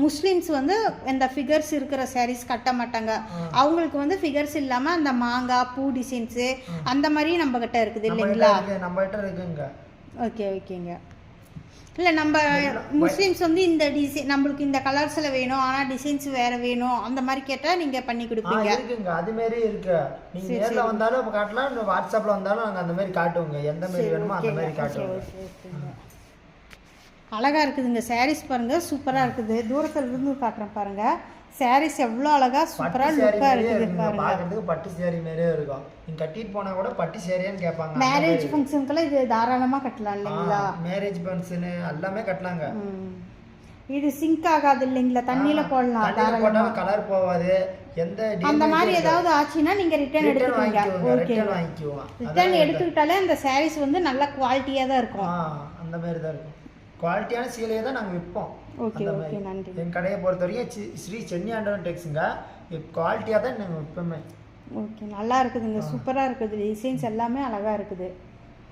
முஸ்லீம்ஸ் வந்து இந்த ஃபிகர்ஸ் இருக்கிற சாரீஸ் கட்ட மாட்டாங்க. அவங்களுக்கு வந்து ஃபிகர்ஸ் இல்லாம அந்த மாங்காய் பூ டிசைன்ஸ் அந்த மாதிரி நம்ம கிட்ட இருக்குது இல்லைங்களா? நம்ம கிட்ட இருக்குங்க. ஓகேங்க. இல்லை, நம்ம முஸ்லீம்ஸ் வந்து இந்த டிசைன் நம்மளுக்கு இந்த கலர்ஸில் வேணும், ஆனால் டிசைன்ஸ் வேறு வேணும் அந்த மாதிரி கேட்டால் நீங்கள் பண்ணி கொடுப்பீங்க. இருக்குங்க, அது மாரி இருக்கு. நீங்கள் நேரில் வந்தாலும் இப்போ காட்டலாம், இல்லை வாட்ஸ்அப்பில் வந்தாலும் நாங்கள் அந்த மாதிரி காட்டுவோங்க. எந்த மாதிரி வேணுமோ அந்த மாதிரி காட்டுவோங்க. அழகாக இருக்குதுங்க சாரீஸ் பாருங்கள், சூப்பராக இருக்குது. தூரத்தில் இருந்து காட்டுறேன் பாருங்கள். சாரீஸ் எவ்வளோ அழகாக சூப்பராக லுக்காக இருக்குது பாருங்க. பார்க்கறதுக்கு பட்டு சேரீ மாதிரியே இருக்கும். நீங்கள் கட்டிட்டு போனால் கூட பட்டு சேரியான்னு கேட்பாங்க. மேரேஜ் ஃபங்க்ஷனுக்குலாம் இது தாராளமாக கட்டலாம் இல்லைங்களா? மேரேஜ் ஃபங்க்ஷனு எல்லாமே கட்டலாங்க. இது சிங்க் ஆகாது இல்லைங்களா? தண்ணியில் போடலாம், தாராளமாக கலர் போகாது. எந்த அந்த மாதிரி ஏதாவது ஆச்சுன்னா நீங்கள் ரிட்டர்ன் எடுத்துக்கோங்க. ஓகே, வாங்கிக்குவோம். ரிட்டர்ன் எடுத்துக்கிட்டாலே அந்த சாரீஸ் வந்து நல்ல குவாலிட்டியாக தான் இருக்கும். அந்த மாதிரி தான் இருக்கும். குவாலிட்டியான சீலையை தான் நாங்கள் விற்போம். ஓகே அந்த ஓகே மாதிரி நன்றி. என் கடையை பொறுத்த வரைக்கும் ஸ்ரீ சென்னி ஆண்டவன் டெக்ஸுங்க. குவாலிட்டியாக தான் நாங்கள் விற்போமே. ஓகே நல்லா இருக்குதுங்க, சூப்பராக இருக்குது, டிசைன்ஸ் எல்லாமே அழகாக இருக்குது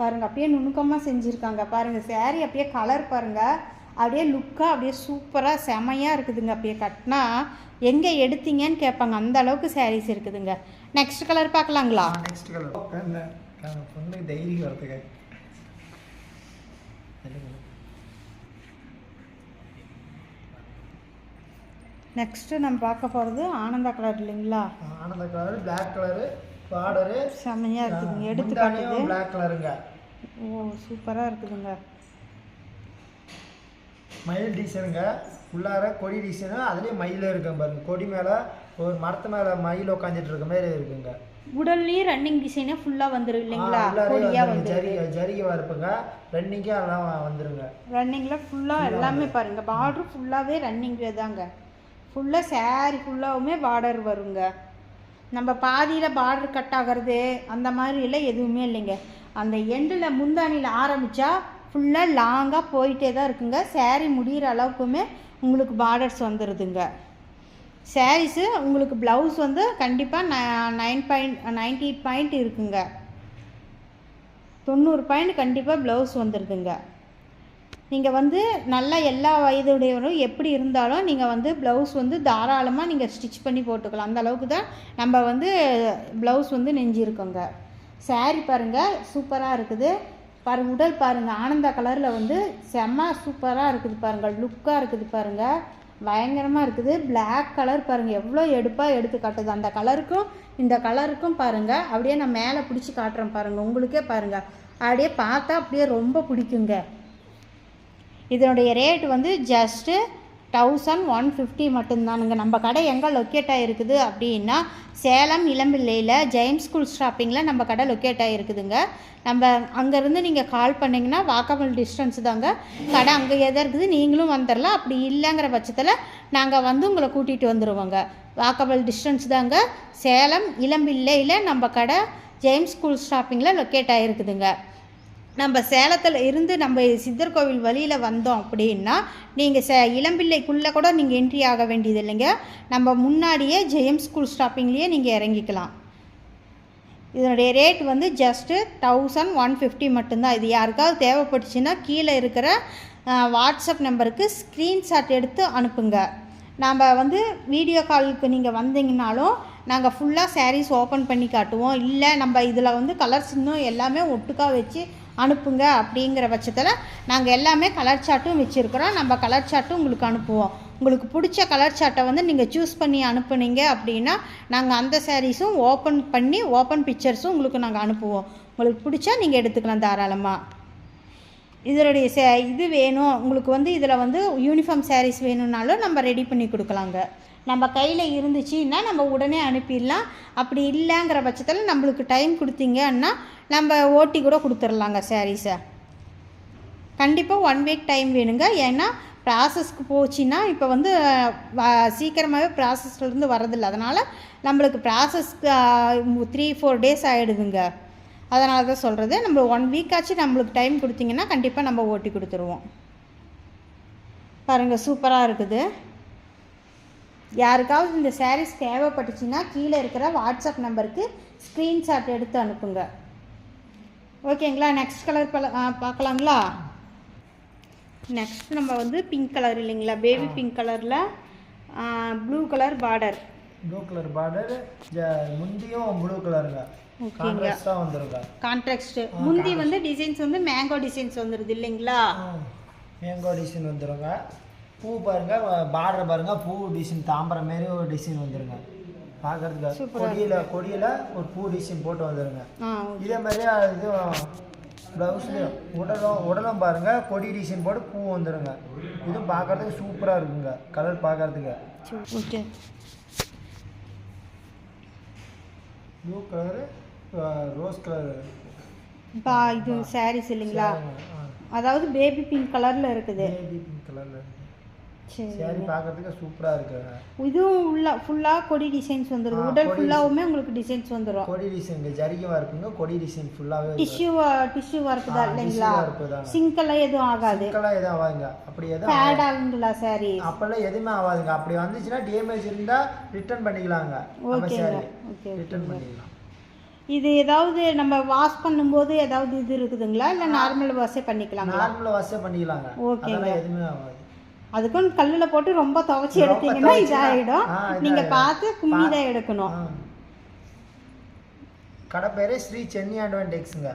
பாருங்கள். அப்படியே நுணுக்கமாக செஞ்சுருக்காங்க பாருங்கள். saree அப்படியே கலர் பாருங்கள், அப்படியே லுக்காக அப்படியே சூப்பராக செமையாக இருக்குதுங்க. அப்படியே கட்டினா எங்கே எடுத்தீங்கன்னு கேட்பாங்க, அந்த அளவுக்கு sarees இருக்குதுங்க. நெக்ஸ்ட் கலர் பார்க்கலாங்களா? நெக்ஸ்ட் கலர் பொண்ணுக்கு தைரியம் வரதுக்கு நெக்ஸ்ட்டு நம்ம பார்க்க போகிறது ஆனந்தா கலர் இல்லைங்களா? ஆனந்த கலரு, பிளாக் கலரு, பார்டரு செமையாக இருக்குதுங்க, எடுத்து காட்டுது. பிளாக் கலருங்க. ஓ சூப்பராக இருக்குதுங்க. மயில் டிசைனுங்க, உள்ளார கொடி டிசைனு, அதுலேயே மயில் இருக்குங்க பாருங்க. கொடி மேலே ஒரு மரத்து மேலே மயில் உட்காந்துட்டு இருக்க மாதிரி இருக்குங்க. உடல்லையும் ரன்னிங் டிசைனே ஃபுல்லாக வந்துடும் இல்லைங்களா? கொடியாக வந்து ஜரிகை இருப்புங்க, ரன்னிங்கே எல்லாம் வந்துருங்க. ரன்னிங்கில் ஃபுல்லாக எல்லாமே பாருங்கள், பார்டர் ஃபுல்லாகவே ரன்னிங்கில் தாங்க. ஃபுல்லாக saree ஃபுல்லாகவுமே பார்டர் வருங்க. நம்ம பாதியில் பார்டர் கட் ஆகிறது அந்த மாதிரி எல்லாம் எதுவுமே இல்லைங்க. அந்த எண்டில் முந்தானியில் ஆரம்பித்தா ஃபுல்லாக லாங்காக போயிட்டே தான் இருக்குங்க. saree முடிகிற அளவுக்குமே உங்களுக்கு பார்டர்ஸ் வந்துடுதுங்க. சாரீஸு உங்களுக்கு ப்ளவுஸ் வந்து கண்டிப்பாக 90 பாயிண்ட் இருக்குங்க. 90 பாயிண்ட் கண்டிப்பாக ப்ளவுஸ் வந்துடுதுங்க. நீங்கள் வந்து நல்லா எல்லா வயதுடையவரும் எப்படி இருந்தாலும் நீங்கள் வந்து ப்ளவுஸ் வந்து தாராளமாக நீங்கள் ஸ்டிச் பண்ணி போட்டுக்கலாம். அந்த அளவுக்கு தான் நம்ம வந்து ப்ளவுஸ் வந்து நெஞ்சிருக்கோங்க. saree பாருங்கள் சூப்பராக இருக்குது பாருங்கள். உடல் பாருங்கள், ஆனந்தா கலரில் வந்து செம்ம சூப்பராக இருக்குது பாருங்கள், லுக்காக இருக்குது பாருங்கள், பயங்கரமாக இருக்குது. பிளாக் கலர் பாருங்கள் எவ்வளோ எடுப்பாக எடுத்து காட்டுது. அந்த கலருக்கும் இந்த கலருக்கும் பாருங்கள், அப்படியே நான் மேலே பிடிச்சி காட்டுறேன் பாருங்கள், உங்களுக்கே பாருங்கள், அப்படியே பார்த்தா அப்படியே ரொம்ப பிடிக்குங்க. இதனுடைய ரேட் வந்து ஜஸ்ட்டு 1150 மட்டும்தானுங்க. நம்ம கடை எங்கே லொக்கேட் ஆகிருக்குது அப்படின்னா சேலம் இளம்பிள்ளையில் ஜெயின் ஸ்கூல் ஷாப்பிங்கில் நம்ம கடை லொக்கேட் ஆகிருக்குதுங்க. நம்ம அங்கேருந்து நீங்கள் கால் பண்ணிங்கன்னா வாக்கபிள் டிஸ்டன்ஸ் தாங்க கடை, அங்கே எதாக இருக்குது நீங்களும் வந்துடலாம். அப்படி இல்லைங்கிற பட்சத்தில் நாங்கள் வந்து உங்களை கூட்டிகிட்டு வந்துடுவோங்க. வாக்கபிள் டிஸ்டன்ஸ் தாங்க. சேலம் இளம்பிள்ளையில் நம்ம கடை ஜெயின் ஸ்கூல் ஷாப்பிங்கில் லொக்கேட் ஆகிருக்குதுங்க. நம்ம சேலத்தில் இருந்து நம்ம சித்தர் கோவில் வழியில் வந்தோம் அப்படின்னா நீங்கள் இளம்பிள்ளைக்குள்ளே கூட நீங்கள் என்ட்ரி ஆக வேண்டியது இல்லைங்க. நம்ம முன்னாடியே ஜெயம் ஸ்கூல் ஸ்டாப்பிங்லேயே நீங்கள் இறங்கிக்கலாம். இதனுடைய ரேட் வந்து ஜஸ்ட்டு 1150 மட்டும்தான். இது யாருக்காவது தேவைப்பட்டுச்சுன்னா கீழே இருக்கிற வாட்ஸ்அப் நம்பருக்கு ஸ்க்ரீன்ஷாட் எடுத்து அனுப்புங்க. நாம் வந்து வீடியோ காலுக்கு நீங்கள் வந்தீங்கன்னாலும் நாங்கள் ஃபுல்லாக sarees ஓப்பன் பண்ணி காட்டுவோம். இல்லை நம்ம இதில் வந்து கலர்ஸ் இன்னும் எல்லாமே ஒட்டுக்காக வச்சு அனுப்புங்க அப்படிங்கிற பட்சத்தில் நாங்கள் எல்லாமே கலர் சார்ட்டும் வச்சுருக்குறோம். நம்ம கலர் சார்ட்டும் உங்களுக்கு அனுப்புவோம். உங்களுக்கு பிடிச்ச கலர் சார்ட்டை வந்து நீங்கள் சூஸ் பண்ணி அனுப்புனீங்க அப்படின்னா நாங்கள் அந்த சாரீஸும் ஓப்பன் பண்ணி ஓப்பன் பிக்சர்ஸும் உங்களுக்கு நாங்கள் அனுப்புவோம். உங்களுக்கு பிடிச்சா நீங்கள் எடுத்துக்கலாம் தாராளமாக. இதனுடைய இது வேணும் உங்களுக்கு வந்து இதில் வந்து யூனிஃபார்ம் சாரீஸ் வேணும்னாலும் நம்ம ரெடி பண்ணி கொடுக்கலாங்க. நம்ம கையில் இருந்துச்சுன்னா நம்ம உடனே அனுப்பிடலாம். அப்படி இல்லைங்கிற பட்சத்தில் நம்மளுக்கு டைம் கொடுத்தீங்கன்னா நம்ம ஓட்டி கூட கொடுத்துர்லாங்க சாரீஸை. கண்டிப்பாக 1 வீக் டைம் வேணுங்க. ஏன்னா ப்ராசஸ்க்கு போச்சுன்னா இப்போ வந்து சீக்கிரமாகவே ப்ராசஸ்லேருந்து வரதில்லை. அதனால் நம்மளுக்கு ப்ராசஸ்க்கு 3-4 டேஸ் ஆகிடுதுங்க. அதனால தான் சொல்கிறது, நம்ம 1 வீக்காச்சும் நம்மளுக்கு டைம் கொடுத்தீங்கன்னா கண்டிப்பாக நம்ம ஓட்டி கொடுத்துருவோம். பாருங்கள் சூப்பராக இருக்குது. யாருக்காவது இந்த சாரீஸ் தேவைப்பட்டுச்சுன்னா கீழே இருக்கிற வாட்ஸ்அப் நம்பருக்கு ஸ்க்ரீன்ஷாட் எடுத்து அனுப்புங்க. ஓகேங்களா? நெக்ஸ்ட் கலர் பார்க்கலாங்களா? நெக்ஸ்ட் நம்ம வந்து பிங்க் கலர் இல்லைங்களா, பேபி பிங்க் கலரில் blue colour border. Blue colour border, முந்தியும் ப்ளூ கலருங்க. ஓகேங்க, கான்ட்ராஸ்ட். முந்தி வந்து டிசைன்ஸ் வந்து மேங்கோ டிசைன்ஸ் வந்துடுது இல்லைங்களா? மேங்கோ டிசைன் வந்துடுங்க. பூ பாருங்க, பார்டர் பாருங்க, பூ டிசைன் தாம்பரம் மாரி ஒரு டிசைன் வந்துருங்க. பார்க்கறதுக்கு கொடியில் ஒரு பூ டிசைன் போட்டு வந்துடுங்க. இதே மாதிரியே இது ப்ளவுஸ்லேயும் உடலும் பாருங்க, கொடி டிசைன் போட்டு பூ வந்துடுங்க. இது பார்க்கறதுக்கு சூப்பராக இருக்குங்க. கலர் பார்க்கறதுக்கு okay. Blue colour, rose colour இது சாரீஸ் இல்லைங்களா? அதாவது பேபி பிங்க் கலரில் இருக்குது. பேபி பிங்க் கலரில் சரி. saree பார்க்கறதுக்கு சூப்பரா இருக்குங்க. இதுவும் ஃபுல்லாக கொடி டிசைன்ஸ் வந்துடும். உடல் கொடி ஃபுல்லாகவுமே உங்களுக்கு டிசைன்ஸ் வந்துடும். கொடி டிசைன் ஜரிகை ஒர்க்குங்க, கொடி டிசைன் ஃபுல்லாவே டிஷ்யூ ஒர்க் தான் இல்லைங்களா? ஒர்க்கு தான். சிங்கெல்லாம் எதுவும் ஆகாது, சிங்கெல்லாம் எதுவும் ஆகாதுங்க. அப்படி எதுவும் பேட் ஆகுங்களா சாரி? அப்பெல்லாம் எதுவுமே ஆகாதுங்க. அப்படி வந்துச்சுன்னா டேமேஜ் இருந்தா ரிட்டர்ன் பண்ணிக்கலாங்க. நம்ம ஓகேங்க. saree ஓகே ரிட்டர்ன் பண்ணிக்கலாம். இது ஏதாவது நம்ம வாஷ் பண்ணும்போது ஏதாவது இது இருக்குதுங்களா, இல்லை நார்மல் வாஷே பண்ணிக்கலாங்களா? நார்மல் வாஷே பண்ணிக்கலாங்க. ஓகேங்க. அதெல்லாம் எதுவுமே ஆகாது. அதுக்கும் கல்லில் போட்டு ரொம்ப துவைச்சி எடுத்தீங்கன்னா இதாகிடும். நீங்கள் பார்த்து கும்மி தான் எடுக்கணும். கடை பேரு ஸ்ரீ சென்னி அட்வான்டெக்ஸுங்க.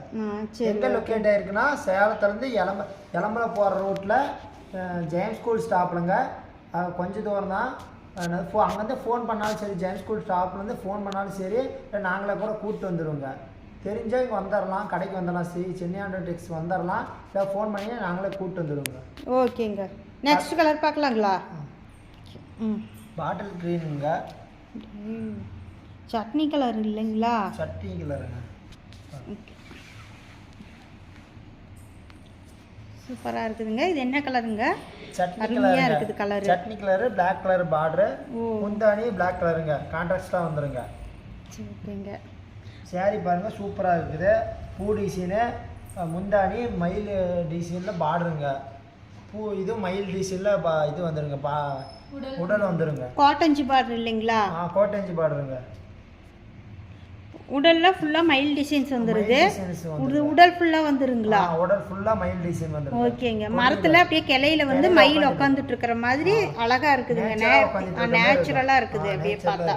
சரி. எங்கே லொக்கேட் ஆயிருக்குன்னா சேலத்துலேருந்து எலம்பல போகிற ரோட்டில் ஜெயம்ஸ் ஸ்கூல் ஸ்டாப்லங்க. கொஞ்சம் தூரம் தான். அங்கேருந்து ஃபோன் பண்ணாலும் சரி, ஜெயம்ஸ் ஸ்கூல் ஸ்டாப்லேருந்து ஃபோன் பண்ணாலும் சரி, இல்லை நாங்களே கூட கூப்பிட்டு வந்துடுவோங்க. தெரிஞ்சால் இங்கே வந்துடலாம், கடைக்கு வந்துடலாம், ஸ்ரீ சென்னி அட்வான்டெக்ஸ் வந்துடலாம். இல்லை ஃபோன் பண்ணி நாங்களே கூப்பிட்டு வந்துடுவோங்க. ஓகேங்க. நெக்ஸ்ட் கலர் பார்க்கலாங்களா? பாட்டில் க்ரீனுங்க. சட்னி கலர் இல்லைங்களா? சட்னி கலருங்க. சூப்பராக இருக்குதுங்க. இது என்ன கலருங்க? சட்னி அருமையாக இருக்குது colour. Chutney colour, black colour border, முந்தானி பிளாக் கலருங்க. கான்ட்ராஸ்டாக வந்துடுங்க. ஓகேங்க. சாரி பாருங்கள் சூப்பராக இருக்குது. பூ டிசைனு, முந்தானி மயில் டிசைனில் பார்டருங்க. இது மயில் டிசைனில் இது வந்துடுங்க. உடல் வந்துடுங்க. காட்டன்ஜி பார்டர் இல்லைங்களா? கோட்டஞ்சி பார்டருங்க. உடலில் ஃபுல்லாக மயில் டிசைன்ஸ் வந்துடுது. உடல் ஃபுல்லாக வந்துருங்களா? உடல் ஃபுல்லாக மயில் டிசைன் வந்துடும். ஓகேங்க. மரத்தில் அப்படியே கிளையில வந்து மயில் உட்காந்துட்டு இருக்கிற மாதிரி அழகாக இருக்குதுங்க. நேச்சுரலாக இருக்குது. அப்படியே பார்த்தா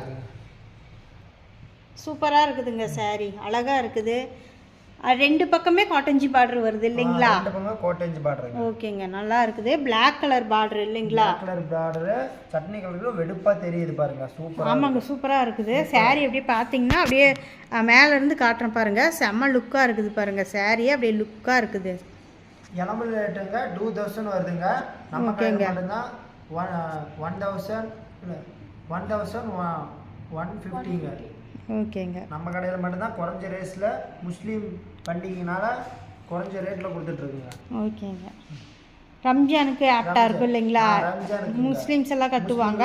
சூப்பராக இருக்குதுங்க. சாரி அழகாக இருக்குது. ரெண்டு பக்கமே காட்டன்ஜி பார்டர் வருது இல்லைங்களா? ரெண்டு பக்கமே கோட்டஞ்சி பார்டருங்க. ஓகேங்க. நல்லா இருக்குது. பிளாக் கலர் பார்டர் இல்லைங்களா? பிளாக் கலர் பார்டரு, சட்னி கலருக்கு வெடுப்பாக தெரியுது பாருங்க. சூப்பர். ஆமாங்க, சூப்பராக இருக்குது. சாரி அப்படியே பார்த்தீங்கன்னா அப்படியே மேலேருந்து காட்டுறேன் பாருங்க. செம்ம லுக்காக இருக்குது பாருங்க. சாரியே அப்படியே லுக்காக இருக்குது. எலம்பு ரேட்டுங்க 2000 வருதுங்க. நம்ம கையில் மட்டும்தான் 1000 இல்லை 1150ங்க. ஓகேங்க. நம்ம கடையில் மட்டும்தான் குறைஞ்ச ரேஸில் முஸ்லீம் பண்டிகைனால குறைஞ்ச ரேட்டில் கொடுத்துட்ருக்குங்க. ஓகேங்க. ரம்ஜானுக்கு ஆப்டாக இருக்கும் இல்லைங்களா? முஸ்லீம்ஸ் எல்லாம் கட்டுவாங்க.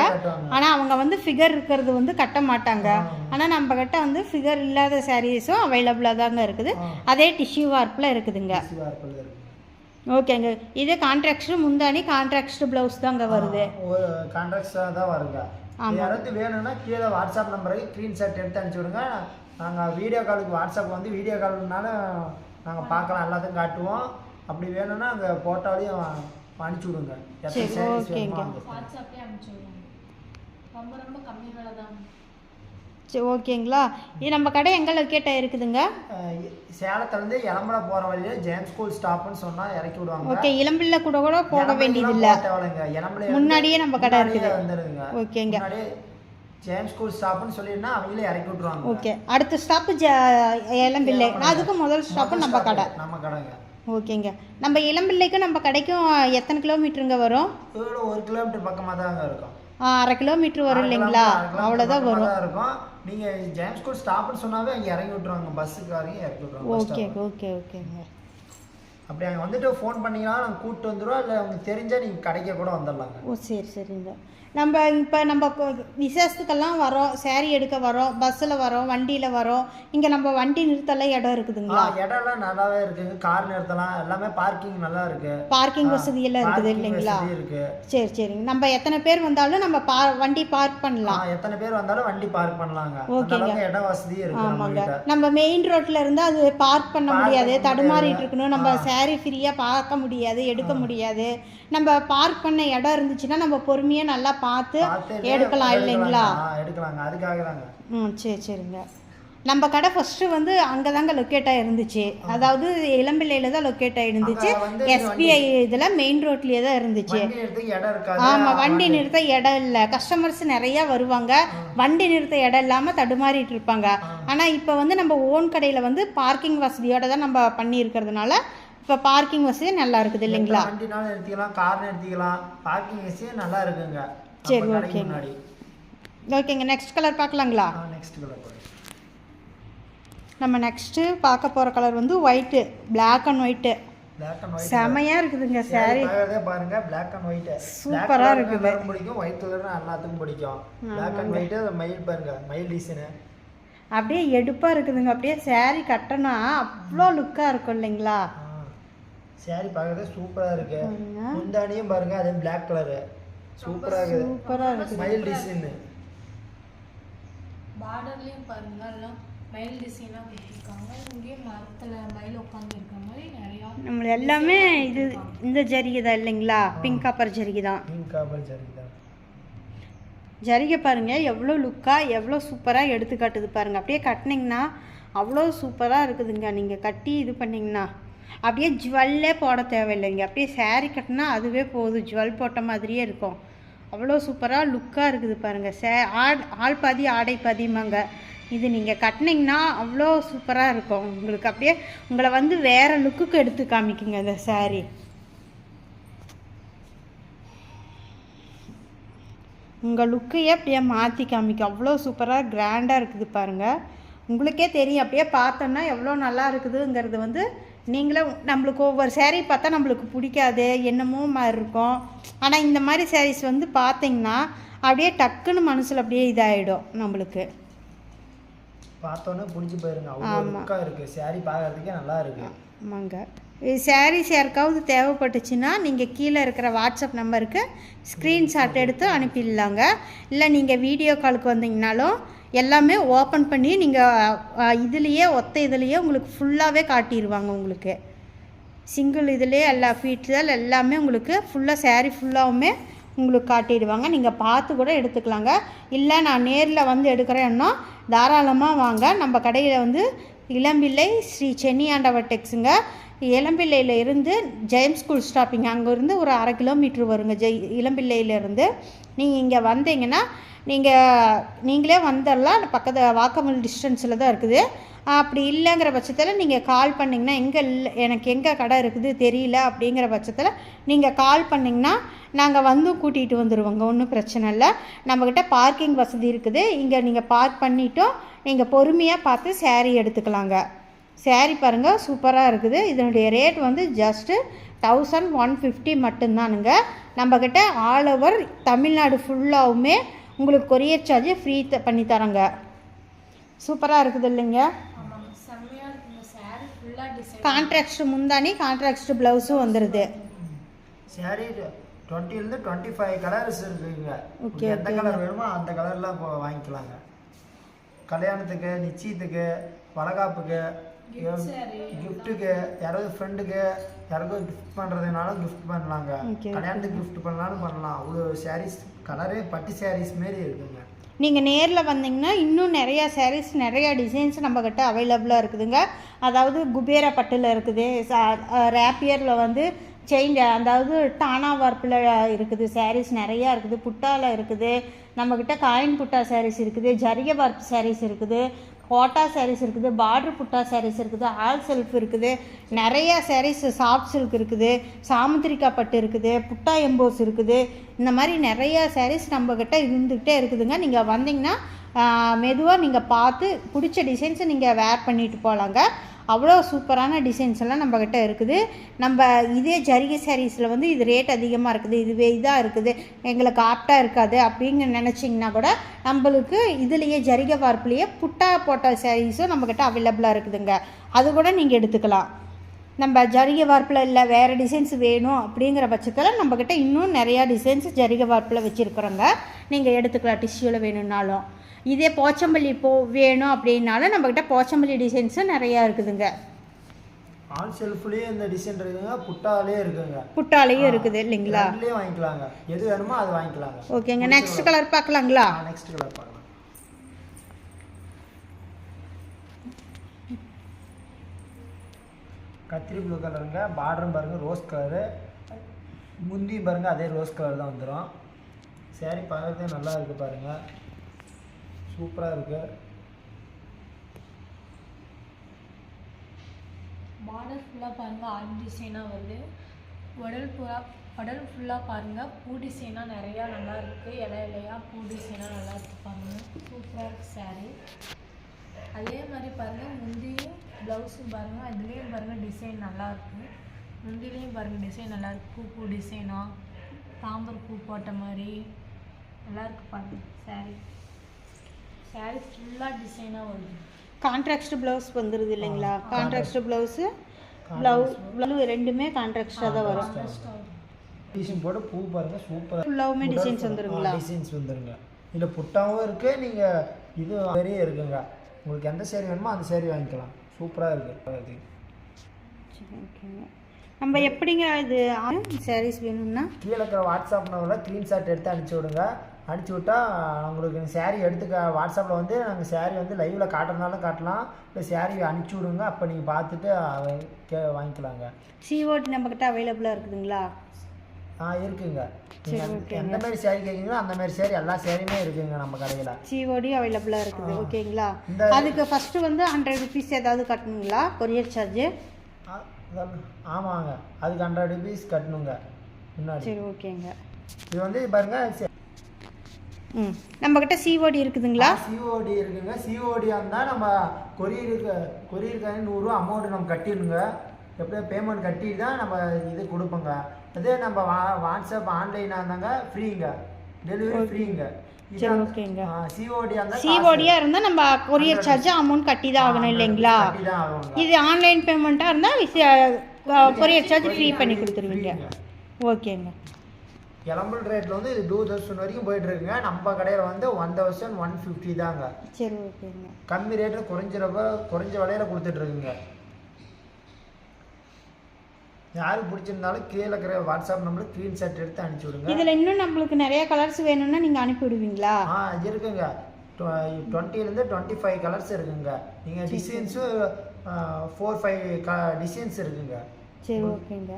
ஆனால் அவங்க வந்து ஃபிகர் இருக்கிறது வந்து கட்ட மாட்டாங்க. ஆனால் நம்ம கிட்ட வந்து ஃபிகர் இல்லாத சாரீஸும் அவைலபிளாக தாங்க இருக்குது. அதே டிஷ்யூ வார்ப்பில் இருக்குதுங்க. ஓகேங்க. இது கான்ட்ராக்ட் முந்தானி, கான்ட்ராக்ட் ப்ளவுஸ் தாங்க வருது. கான்ட்ராக்டாக தான் வருங்க. யாராவது வேணும்னா கீழே வாட்ஸ்அப் நம்பருக்கு ஸ்க்ரீன்ஷாட் எடுத்து அனுப்பிச்சி விடுங்க. நாங்கள் வீடியோ காலுக்கு வாட்ஸ்அப் வந்து வீடியோ கால்னாலும் நாங்கள் பார்க்கலாம், எல்லாத்தையும் காட்டுவோம். அப்படி வேணும்னா அங்கே போட்டோலையும் அனுப்பிச்சி விடுங்க. ஓகேங்க. வாட்ஸ்அப்லேயே அனுப்பிச்சி விடுங்க. ரொம்ப ரொம்ப கம்மி விலை தான். சரி ஓகேங்களா. இது நம்ம கடை எங்கே லொக்கேட் இருக்குதுங்க? சேலத்துலேருந்து எலம்பல போகிற வழியில் ஜெயம்ஸ் ஸ்கூல் ஸ்டாப்னு சொன்னால் இறக்கி விடுவாங்க. ஓகே. இளம்பிள்ளை கூட போக வேண்டியதில்லை, முன்னாடியே நம்ம கடை இருக்குது. வந்துடுங்க. ஓகேங்க. ஜெயம்ஸ் ஸ்கூல் ஸ்டாப்னு சொல்லினா அவங்களே இறக்கி விட்ருவாங்க. ஓகே. அடுத்த ஸ்டாப்பு இளம்பிள்ளை. அதுக்கு முதல் ஸ்டாப்பு நம்ம கடை. நம்ம கடைங்க. ஓகேங்க. நம்ம இளம்பிள்ளைக்கு நம்ம கடைக்கும் எத்தனை கிலோமீட்டருங்க வரும்? 1 கிலோமீட்டர் பக்கமாக தாங்க இருக்கும். 1/2 கிலோமீட்டர் வரும் இல்லைங்களா? அவ்வளோதான் வரும். இருக்கும். நீங்கள் ஜெயம்ஸ் ஸ்கூல் ஸ்டாப்னு சொன்னாவே அங்கே இறங்கி விட்ருவாங்க. பஸ்ஸுக்காரையும் இறக்கி விட்ருவாங்க. ஓகே ஓகே ஓகேங்க. அப்படி அங்கே வந்துட்டு ஃபோன் பண்ணிங்கன்னா நாங்கள் கூப்பிட்டு வந்துடுவோம். இல்லை உங்களுக்கு தெரிஞ்சால் நீங்கள் கடைக்க கூட வந்துடலாங்க. ஓ சரி சரிங்க. நம்ம இப்போ நம்ம விசேஷத்துக்கெல்லாம் வரோம், சாரீ எடுக்க வரோம், பஸ்ஸில் வரோம், வண்டியில் வரோம். இங்கே நம்ம வண்டி நிறுத்தலாம் இடம் இருக்குதுங்களா? இடம்லாம் நல்லாவே இருக்குங்க. கார் நிறுத்தலாம், எல்லாமே பார்க்கிங் நல்லா இருக்கு. பார்க்கிங் வசதி எல்லாம் இருக்குது இல்லைங்களா? சரி சரிங்க. நம்ம எத்தனை பேர் வந்தாலும் நம்ம வண்டி பார்க் பண்ணலாம். எத்தனை பேர் வந்தாலும் வண்டி பார்க் பண்ணலாங்க. ஓகேங்க. இடம் வசதி இருக்கு. ஆமாங்க. நம்ம மெயின் ரோட்ல இருந்து அது பார்க் பண்ண முடியாது, தடுமாறிட்டு இருக்கணும். நம்ம சாரீ ஃப்ரீயாக பார்க்க முடியாது, எடுக்க முடியாது. நம்ம பார்க் பண்ண இடம் இருந்துச்சுன்னா நம்ம பொறுமையாக நல்லா பார்த்து எடுக்கலாம் இல்லைங்களா? எடுக்கலாங்க. அதுக்காக தாங்க. சரி சரிங்க. நம்ம கடை ஃபர்ஸ்ட் வந்து அங்கே தாங்க லொக்கேட் ஆகிருந்துச்சு. அதாவது இளம்பிள்ளையில தான் லொக்கேட் ஆகிருந்துச்சு. SBI இதில் மெயின் ரோட்லேயே தான் இருந்துச்சு. ஆமாம். வண்டி நிறுத்த இடம் இல்லை. கஸ்டமர்ஸ் நிறையா வருவாங்க, வண்டி நிறுத்த இடம் இல்லாமல் தடுமாறிட்டு இருப்பாங்க. ஆனால் இப்போ வந்து நம்ம ஓன் கடையில் வந்து பார்க்கிங் வசதியோட தான் நம்ம பண்ணியிருக்கிறதுனால இப்போ பார்க்கிங் வசதி நல்லா இருக்குது இல்லைங்களா? வண்டினாலும் நிறுத்திக்கலாம், கார் நிறுத்திக்கலாம். பார்க்கிங் வசதி நல்லா இருக்குங்க. சரி ஓகேங்க. ஓகேங்க. நெக்ஸ்ட் கலர் பார்க்கலாங்களா? நெக்ஸ்ட் கலர் நம்ம நெக்ஸ்ட்டு பார்க்க போகிற கலர் வந்து white, black and white. Black and white செமையா இருக்குதுங்க saree. பார்க்கறதே பாருங்க பிளாக் அண்ட் ஒயிட். சூப்பரா இருக்குது. எல்லாருக்கும் பிடிக்கும், ஒயிட் கலர் எல்லாத்துக்கும் பிடிக்கும். பிளாக் அண்ட் ஒயிட் மயில் பாருங்க, மயில் டிசைன் அப்படியே எடுப்பா இருக்குதுங்க. அப்படியே saree கட்டனா அவ்வளோ லுக்கா இருக்கும் இல்லைங்களா? saree பார்க்கறதே சூப்பரா இருக்கு. முந்தானியும் பாருங்க அதே பிளாக் கலர் சூப்பரா இருக்கு. சூப்பரா இருக்கு. மயில் டிசைன் பார்டர்லயும் பாருங்க எல்லாம் மயில் டிசைனாக கொடுத்துருக்காங்க. இங்கேயும் மரத்தில் மயில் உட்காந்து இருக்க மாதிரி நிறையா நம்ம எல்லாமே இது இந்த ஜரிகை தான் இல்லைங்களா? பிங்க் காப்பர் ஜரிகை தான். பிங்க் காப்பர் ஜரிகை தான். ஜரிகை பாருங்க எவ்வளோ லுக்காக எவ்வளோ சூப்பராக எடுத்து காட்டுது பாருங்க. அப்படியே கட்டினீங்கன்னா அவ்வளோ சூப்பராக இருக்குதுங்க. நீங்கள் கட்டி இது பண்ணிங்கன்னா அப்படியே ஜுவல்லே போட தேவையில்லைங்க. அப்படியே saree கட்டினா அதுவே போதும், ஜுவல் போட்ட மாதிரியே இருக்கும். அவ்வளோ சூப்பராக லுக்காக இருக்குது பாருங்கள். ஆள் பாதி ஆடை பாதிமாங்க. இது நீங்கள் கட்டினீங்கன்னா அவ்வளோ சூப்பராக இருக்கும். உங்களுக்கு அப்படியே உங்களை வந்து வேறு லுக்குக்கு எடுத்து காமிக்குங்க இந்த saree. உங்கள் லுக்கையே அப்படியே மாற்றி காமிக்கும். அவ்வளோ சூப்பராக கிராண்டாக இருக்குது பாருங்கள். உங்களுக்கே தெரியும் அப்படியே பார்த்தோன்னா எவ்வளோ நல்லா இருக்குதுங்கிறது வந்து நீங்களே நம்மளுக்கு ஒவ்வொரு saree பார்த்தா நம்மளுக்கு பிடிக்காது, என்னமோ மாதிரி இருக்கும். ஆனால் இந்த மாதிரி sarees வந்து பார்த்தீங்கன்னா அப்படியே டக்குன்னு மனசில் அப்படியே இதாகிடும் நம்மளுக்கு. பார்த்தோன்னே பிடிச்சி போயிருங்க. அவ்வளோ லுக்காக இருக்குது. saree பார்க்கறதுக்கே நல்லா இருக்கு. ஆமாங்க. சாரீஸ் யாருக்காவது தேவைப்பட்டுச்சுன்னா நீங்கள் கீழே இருக்கிற வாட்ஸ்அப் நம்பருக்கு ஸ்க்ரீன்ஷாட் எடுத்து அனுப்பிடலாங்க. இல்லை நீங்கள் வீடியோ காலுக்கு வந்தீங்கனாலும் எல்லாமே ஓப்பன் பண்ணி நீங்கள் இதுலேயே இதுலேயே உங்களுக்கு ஃபுல்லாகவே காட்டிடுவாங்க. உங்களுக்கு சிங்கிள் இதுலேயே எல்லா ஃபீச்சர் எல்லாமே உங்களுக்கு ஃபுல்லாக saree ஃபுல்லாகவுமே உங்களுக்கு காட்டிடுவாங்க. நீங்கள் பார்த்து கூட எடுத்துக்கலாங்க. இல்லை நான் நேரில் வந்து எடுக்கிறேன்னா தாராளமாக வாங்க. நம்ம கடையில் வந்து இளம்பிள்ளை ஸ்ரீ சென்னியாண்டவர் டெக்ஸுங்க. இளம்பிள்ளையில் இருந்து ஜெயம்ஸ் ஸ்கூல் ஸ்டாப்பிங் அங்கேருந்து ஒரு 1/2 கிலோமீட்ரு வருங்க. இளம்பிள்ளையிலேருந்து நீங்கள் இங்கே வந்தீங்கன்னா நீங்களே வந்துடலாம். பக்கத்து வாக்கபிள் டிஸ்டன்ஸில் தான் இருக்குது. அப்படி இல்லைங்கிற பட்சத்தில் நீங்கள் கால் பண்ணிங்கன்னா எனக்கு எங்கே கடை இருக்குது தெரியல அப்படிங்கிற பட்சத்தில் நீங்கள் கால் பண்ணிங்கன்னா நாங்கள் வந்து கூட்டிகிட்டு வந்துடுவோங்க. ஒன்றும் பிரச்சனை இல்லை. நம்மக்கிட்ட பார்க்கிங் வசதி இருக்குது. இங்கே நீங்கள் பார்க் பண்ணிவிட்டோம் நீங்கள் பொறுமையாக பார்த்து saree எடுத்துக்கலாங்க. saree பாருங்கள் சூப்பராக இருக்குது. இதனுடைய ரேட் வந்து ஜஸ்ட்டு 1150 மட்டும்தானுங்க. நம்மக்கிட்ட ஆல் ஓவர் தமிழ்நாடு ஃபுல்லாகவுமே உங்களுக்கு கொரியர் சார்ஜ் ஃப்ரீ பண்ணி தரோங்க. சூப்பராக இருக்குது இல்லைங்க? செம்மையாக இருக்குங்க. saree ஃபுல்லாக டிசைன் கான்ட்ராக்ட் முந்தானி கான்ட்ராக்ட் ப்ளவுஸும் வந்துடுது. saree 20 25 கலர்ஸ் இருக்குங்க. எந்த கலர் வேணுமோ அந்த கலர்லாம் வாங்கிக்கலாங்க. கல்யாணத்துக்கு, நிச்சயத்துக்கு, வளகாப்புக்கு, கிஃப்ட்டுக்கு, யாராவது ஃப்ரெண்டுக்கு யாராவது கிஃப்ட் பண்ணுறதுனாலும் கிஃப்ட் பண்ணலாங்க. கல்யாணத்துக்கு கிஃப்ட் பண்ணலாலும் பண்ணலாம். அவ்வளோ sarees கலரே பட்டு sarees மாரி இருக்குங்க. நீங்கள் நேரில் வந்தீங்கன்னா இன்னும் நிறையா sarees நிறையா டிசைன்ஸ் நம்மக்கிட்ட அவைலபிளாக இருக்குதுங்க. அதாவது குபேரா பட்டில் இருக்குது, ரேப்பியரில் வந்து செயின் அதாவது டானா வார்ப்பில் இருக்குது, sarees நிறையா இருக்குது, புட்டாவில் இருக்குது, நம்மக்கிட்ட காயின் புட்டா sarees இருக்குது, ஜரிகை வார்ப்பு sarees இருக்குது, கோட்டா sarees இருக்குது, பார்டர் புட்டா sarees இருக்குது, ஆல் செல்ஃப் இருக்குது, நிறையா sarees சாஃப்ட் சில்க் இருக்குது, சாமுத்திரிக்கா பட்டு இருக்குது, புட்டா எம்போஸ் இருக்குது. இந்த மாதிரி நிறையா sarees நம்மக்கிட்ட இருந்துக்கிட்டே இருக்குதுங்க. நீங்கள் வந்தீங்கன்னா மெதுவாக நீங்கள் பார்த்து பிடிச்ச டிசைன்ஸை நீங்கள் வேர் பண்ணிட்டு போகலாங்க. அவ்வளோ சூப்பரான டிசைன்ஸ் எல்லாம் நம்மக்கிட்ட இருக்குது. நம்ம இதே ஜரிகை sareesல வந்து இது ரேட் அதிகமாக இருக்குது, இதுவே இதாக இருக்குது, எங்களுக்கு ஆப்டாக இருக்காது அப்படிங்க நினச்சிங்கன்னா கூட நம்மளுக்கு இதுலேயே ஜரிகை வார்ப்புலேயே புட்டா போட்ட sareesஸும் நம்மக்கிட்ட அவைலபிளாக இருக்குதுங்க. அது கூட நீங்கள் எடுத்துக்கலாம். நம்ம ஜரிகை வார்ப்பில் இல்லை வேறு டிசைன்ஸ் வேணும் அப்படிங்கிற பட்சத்தில் நம்மக்கிட்ட இன்னும் நிறையா டிசைன்ஸ் ஜரிகை வார்ப்பில் வச்சுருக்குறோங்க. நீங்கள் எடுத்துக்கலாம். டிஷ்யூவில் வேணும்னாலும் இதே போச்சம்பள்ளி வேணும் அப்படின்னாலும் நம்மக்கிட்ட போச்சம்பள்ளி டிசைன்ஸும் நிறையா இருக்குதுங்க. ஆல் செல்ஃப்லேயே இந்த டிசைன் இருக்குங்க, புட்டாலே இருக்குங்க. புட்டாலேயும் இருக்குது இல்லைங்களா? ரெண்டுலேயும் வாங்கிக்கலாங்க. எது வேணுமோ அது வாங்கிக்கலாங்க. ஓகேங்க. நெக்ஸ்ட் கலர் பார்க்கலாங்களா? நெக்ஸ்ட் கலர் பார்க்கலாம். கத்திரி ப்ளூ கலருங்க. பார்டரும் பாருங்கள் ரோஸ் கலரு, முந்தியும் பாருங்கள் அதே ரோஸ் கலர் தான் வந்துடும். saree பார்க்கறதே நல்லா இருக்குது பாருங்கள், சூப்பராக இருக்குது. பார்டர் ஃபுல்லாக பாருங்கள் ஆர்ட் டிசைனாக வருது. உடல் ஃபுல்லாக பாருங்கள் பூ டிசைனாக நிறையா நல்லா இருக்குது. இலையாக பூ டிசைனாக நல்லா இருக்குது பாருங்கள். சூப்பராக இருக்குது saree. அதே மாதிரி பாருங்கள் முந்தியும் ப்ளவுஸும் பாருங்கள், அதுலேயும் பாருங்கள் டிசைன் நல்லா இருக்குது. முந்திலையும் பாருங்கள் டிசைன் நல்லாயிருக்கு, பூ டிசைனாக தாம்பரம் பூ போட்ட மாதிரி நல்லாயிருக்கு பாருங்கள். சாரீ ஃபுல்லாக டிசைனாக வருது. கான்ட்ராக்ட் ப்ளவுஸ் வந்துடுது இல்லைங்களா? கான்ட்ராக்ட் ப்ளவுஸு ப்ளவு ரெண்டுமே கான்ட்ராக்டாக தான் வரும். டிசைன் போட்டு பூ பாருங்கள் சூப்பராக ஃபுல்லாகவுமே டிசைன்ஸ் வந்துருங்களா? டிசைன்ஸ் வந்துருங்க. இதில் புட்டாவும் இருக்குது, நீங்கள் இது நிறைய இருக்குங்க. உங்களுக்கு எந்த சேரீ வேணுமோ அந்த சேரீ வாங்கிக்கலாம். சூப்பராக இருக்குது. சரி ஓகேங்க. நம்ம எப்படிங்க இது சாரீஸ் வேணும்னா கீழே இருக்கிற வாட்ஸ்அப் நம்பரில் ஸ்க்ரீன்ஷாட் எடுத்து அனுப்பிச்சி விடுங்க. அனுப்பிச்சி விட்டால் உங்களுக்கு சேரீ எடுத்துக்க வாட்ஸ்அப்பில் வந்து நாங்கள் சேரீ வந்து லைவில் காட்டுறதுனாலும் காட்டலாம், இல்லை சேரீ அனுப்பிச்சி விடுங்க. அப்போ நீங்கள் பார்த்துட்டு வாங்கிக்கலாங்க. சிஓடி நம்மக்கிட்ட அவைலபிளாக இருக்குதுங்களா? இருக்குங்க. எந்த மாதிரி சேரீ கேட்குறீங்களோ அந்த மாதிரி சேரீ எல்லா சேரீயுமே இருக்குங்க நம்ம கடையில். சிஓடி அவைலபிளாக இருக்குது. ஓகேங்களா? அதுக்கு ஃபஸ்ட்டு வந்து 100 ருபீஸ் ஏதாவது கட்டணுங்களா கொரியர் சார்ஜு? ஆமாங்க, அதுக்கு 100 ருபீஸ் கட்டணுங்க முன்னாடி. சரி ஓகேங்க. இது வந்து பாருங்க நம்மக்கிட்ட சிஓடி இருக்குதுங்களா? சிஓடி இருக்குங்க. சிஓடி இருந்தால் நம்ம கொரியருக்கு 100 ரூபா அமௌண்ட் நம்ம கட்டிடணுங்க. எப்படியோ பேமெண்ட் கட்டிட்டு தான் நம்ம இது கொடுப்போங்க. அதே நம்ம வாட்ஸ்அப் ஆன்லைனாக இருந்தாங்க ஃப்ரீங்க, டெலிவரி ஃப்ரீங்க. சரி ஓகேங்க. சிஓடியா இருந்தால் நம்ம கொரியர் சார்ஜ் அமௌண்ட் கட்டி தான் ஆகணும் இல்லைங்களா? இது ஆன்லைன் பேமெண்ட்டாக இருந்தால் கொரியர் சார்ஜ் ஃப்ரீ பண்ணி கொடுத்துருவீங்க. ஓகேங்க. எலம்பல் ரேட்டில் வந்து இது 2000 வரைக்கும் போயிட்டு இருக்குங்க. நம்ம கடையில் வந்து 1150 தாங்க. சரி ஓகேங்க. கம்மி ரேட்டில் குறைஞ்ச விலையில கொடுத்துட்டு இருக்குங்க. யாருக்கு பிடிச்சிருந்தாலும் கீழே இருக்கிற வாட்ஸ்அப் நம்பருக்கு ஸ்க்ரீன்ஷாட் எடுத்து அனுப்பிச்சி விடுங்க. இதில் இன்னும் நம்மளுக்கு நிறைய கலர்ஸ் வேணும்னா நீங்கள் அனுப்பி விடுவீங்களா? இருக்குங்க. 20லேருந்து 25 கலர்ஸ் இருக்குங்க. நீங்கள் டிசைன்ஸு 4-5 டிசைன்ஸ் இருக்குங்க. சரி ஓகேங்க.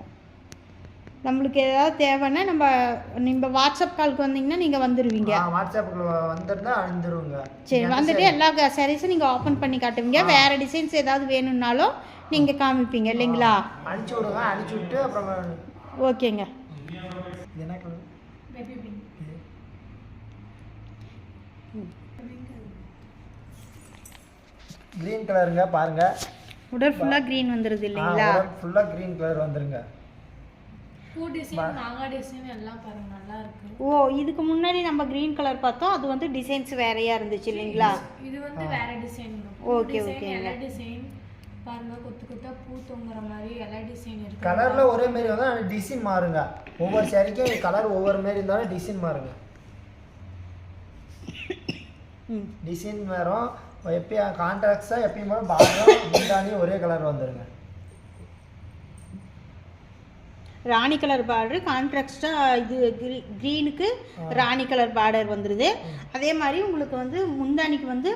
நம்மளுக்கு ஏதாவது தேவைன்னா நம்ம வாட்ஸ்அப் காலுக்கு வந்தீங்கன்னா நீங்கள் வந்துடுவீங்க. வாட்ஸ்அப்புக்கு வந்துருந்தா வந்துடுவோங்க. சரி, வந்துட்டு எல்லா சாரீஸும் நீங்கள் ஓப்பன் பண்ணி காட்டுவீங்க. வேறு டிசைன்ஸ் ஏதாவது வேணும்னாலும் நீங்கள் காமிப்பீங்க இல்லைங்களா? அனுப்பிச்சி விடுங்க. அனுப்பிச்சி விட்டு அப்புறம் ஓகேங்க. என்ன கலர்? கிரீன் கலருங்க. பாருங்க, உடல் ஃபுல்லாக க்ரீன் வந்துடுது இல்லைங்களா? ஃபுல்லாக க்ரீன் கலர் வந்துருங்க. பூ டிசைன் நாங்கா டிசைன் எல்லாம் பாருங்க நல்லா இருக்கு. இதுக்கு முன்னாடி நம்ம க்ரீன் கலர் பார்த்தோம், அது வந்து டிசைன்ஸ் வேறையா இருந்துச்சு இல்லைங்களா? இது வந்து வேற டிசைன். Okay okay. எல்லா டிசைன் பாருங்க, கொத்து கொத்தா பூ தொங்குற மாதிரி எல்லா டிசைன் இருக்கு. கலர்ல ஒரே மாதிரி வந்தா டிசைன் மாறுங்க. ஒவ்வொரு சாரிக்கும் கலர் ஒவ்வொரு மாதிரி இருந்தாலும் டிசைன் மாறுங்க. டிசைன் வரும். எப்பயும் கான்ட்ராக்ட்ஸா எப்பயும் போல பார்டரும் முந்தானி ஒரே கலர் வந்துருங்க. ராணி கலர் பார்டர் கான்ட்ராக்டாக இது க்ரீனுக்கு ராணி கலர் பார்டர் வந்துடுது. அதே மாதிரி உங்களுக்கு வந்து முந்தானிக்கு வந்து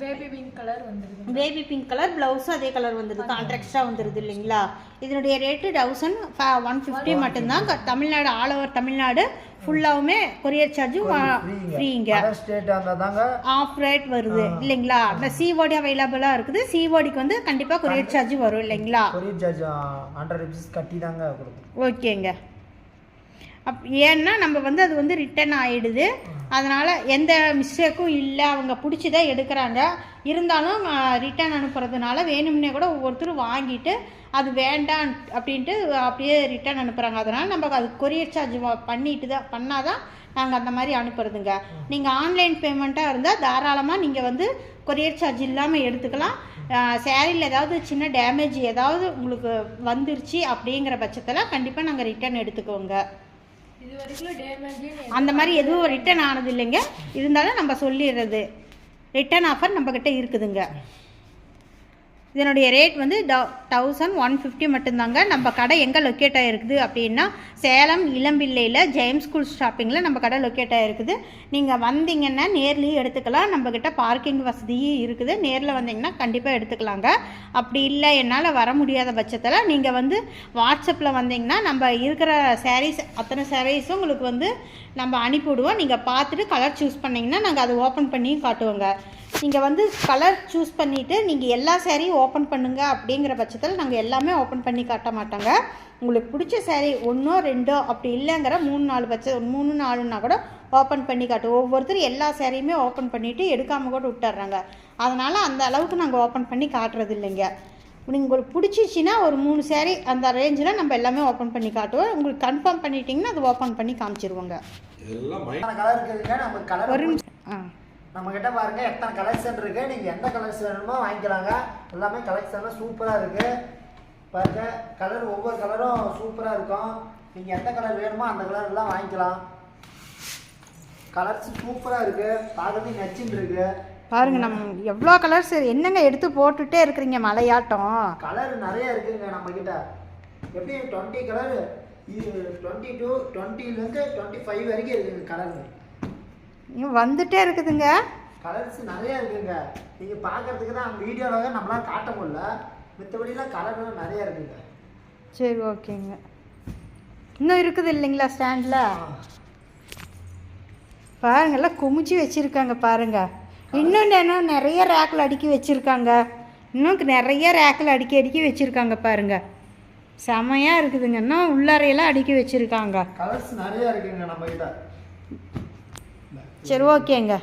பேபி பிங்க் கலர் வந்துடுது. பேபி பிங்க் கலர் ப்ளவுஸும் அதே கலர் வந்துடுது, கான்ட்ராக்டாக வந்துடுது இல்லைங்களா? இதனுடைய ரேட்டு 1150 மட்டும்தான். தமிழ்நாடு ஆல் ஓவர் தமிழ்நாடு ஃபுல்லாகவுமே கொரியர் சார்ஜும் ஃப்ரீங்க. ஆஃப் ரேட் வருது இல்லைங்களா? அந்த சிஓடி அவைலபிளாக இருக்குது. சிஓடிக்கு வந்து கண்டிப்பாக கொரியர் சார்ஜ் வரும் இல்லைங்களா? கொரியர் சார்ஜ் 100 ருபீஸ் கட்டி தாங்க கொடுக்கும். ஓகேங்க. ஏன்னா நம்ம வந்து அது வந்து ரிட்டன் ஆகிடுது. அதனால் எந்த மிஸ்டேக்கும் இல்லை. அவங்க பிடிச்சிதான் எடுக்கிறாங்க. இருந்தாலும் ரிட்டன் அனுப்புறதுனால வேணும்னே கூட ஒவ்வொருத்தரும் வாங்கிட்டு அது வேண்டாம் அப்படின்ட்டு அப்படியே ரிட்டன் அனுப்புகிறாங்க. அதனால் நம்ம அது கொரியர் சார்ஜ் பண்ணால் தான் நாங்கள் அந்த மாதிரி அனுப்புறதுங்க. நீங்கள் ஆன்லைன் பேமெண்ட்டாக இருந்தால் தாராளமாக நீங்கள் வந்து கொரியர் சார்ஜ் இல்லாமல் எடுத்துக்கலாம். சேரீயில் ஏதாவது சின்ன டேமேஜ் ஏதாவது உங்களுக்கு வந்துருச்சு அப்படிங்கிற பட்சத்தில் கண்டிப்பாக நாங்கள் ரிட்டன் எடுத்துக்குவோங்க. அந்த மாதிரி எதுவும் ரிட்டன் ஆனது இல்லைங்க. இருந்தாலும் நம்ம சொல்லிடுறது ரிட்டன் ஆஃபர் நம்மக்கிட்ட இருக்குதுங்க. இதனுடைய ரேட் வந்து 1150 மட்டும்தாங்க. நம்ம கடை எங்கே லொக்கேட் ஆகிருக்குது அப்படின்னா சேலம் இளம்பிள்ளையில் ஜெயம்ஸ் ஸ்கூல் ஷாப்பிங்கில் நம்ம கடை லொக்கேட் ஆகிருக்குது. நீங்கள் வந்தீங்கன்னா நேர்லேயும் எடுத்துக்கலாம். நம்மக்கிட்ட பார்க்கிங் வசதியும் இருக்குது. நேரில் வந்தீங்கன்னா கண்டிப்பாக எடுத்துக்கலாங்க. அப்படி இல்லை என்னால் வர முடியாத பட்சத்தில் நீங்கள் வந்து வாட்ஸ்அப்பில் வந்தீங்கன்னா நம்ம இருக்கிற சாரீஸ் அத்தனை சாரீஸும் உங்களுக்கு வந்து நம்ம அனுப்பிவிடுவோம். நீங்கள் பார்த்துட்டு கலர் சூஸ் பண்ணிங்கன்னா நாங்கள் அதை ஓப்பன் பண்ணியும் காட்டுவோங்க. நீங்கள் வந்து கலர் சூஸ் பண்ணிவிட்டு நீங்கள் எல்லா சேரீயும் ஓப்பன் பண்ணுங்கள் அப்படிங்கிற பட்சத்தில் நாங்கள் எல்லாமே ஓப்பன் பண்ணி காட்ட மாட்டோங்க. உங்களுக்கு பிடிச்ச சேரீ 1 2 அப்படி இல்லைங்கிற 3-4ன்னா கூட ஓப்பன் பண்ணி காட்டுவோம். ஒவ்வொருத்தரும் எல்லா சேரீயுமே ஓப்பன் பண்ணிவிட்டு எடுக்காமல் கூட விட்டுறாங்க. அதனால் அந்த அளவுக்கு நாங்கள் ஓப்பன் பண்ணி காட்டுறது இல்லைங்க. உங்களுக்கு பிடிச்சிச்சின்னா ஒரு 3 saree அந்த ரேஞ்சில் நம்ம எல்லாமே ஓப்பன் பண்ணி காட்டுவோம். உங்களுக்கு கன்ஃபார்ம் பண்ணிட்டீங்கன்னா அது ஓப்பன் பண்ணி காமிச்சிருவோங்க. எல்லாம் கலர் இருக்குதுங்க. நம்ம கலர் ஒரு நிமிஷம். நம்ம கிட்ட பாருங்க எத்தனை கலெக்ஷன் இருக்கு. நீங்க எந்த கலர்ஸ் வேணுமோ வாங்கிக்கலாங்க. எல்லாமே கலெக்ஷன்லாம் சூப்பரா இருக்கு. பாருங்க கலர் ஒவ்வொரு கலரும் சூப்பரா இருக்கும். நீங்க எந்த கலர் வேணுமோ அந்த கலர் எல்லாம் வாங்கிக்கலாம். கலர்ஸ் சூப்பரா இருக்கு. பார்க்கறதுக்கு நச்சுன்னு இருக்கு. பாருங்க நம்ம எவ்வளோ கலர்ஸ் என்னங்க எடுத்து போட்டுட்டே இருக்கிறீங்க மலையாட்டம். கலர் நிறைய இருக்குங்க நம்ம கிட்ட. எப்படி 20 கலர் 22 20லேருந்து 25 வரைக்கும் இருக்குங்க கலர். வந்துட்டே இருக்குதுங்க. கலர்ஸ் நிறைய இருக்குங்க. நீங்க பார்க்கறதுக்கு தான் வீடியோவில் நம்மளால காட்ட முடியல. மித்தபடிலாம் கலர்லாம் நிறைய இருக்குங்க. சரி ஓகேங்க. இன்னும் இருக்குது இல்லைங்களா ஸ்டாண்டில்? பாருங்க எல்லாம் குமிச்சு வச்சுருக்காங்க பாருங்க. இன்னும் நிறைய ரேக்கில் அடுக்கி வச்சுருக்காங்க. இன்னும் நிறைய ரேக்கில் அடுக்கி வச்சுருக்காங்க பாருங்க. செமையாக இருக்குதுங்க. இன்னும் உள்ளாரையெல்லாம் அடுக்கி வச்சுருக்காங்க. கலர்ஸ் நிறைய இருக்குங்க நம்ம கிட்ட. சரி ஓகேங்க.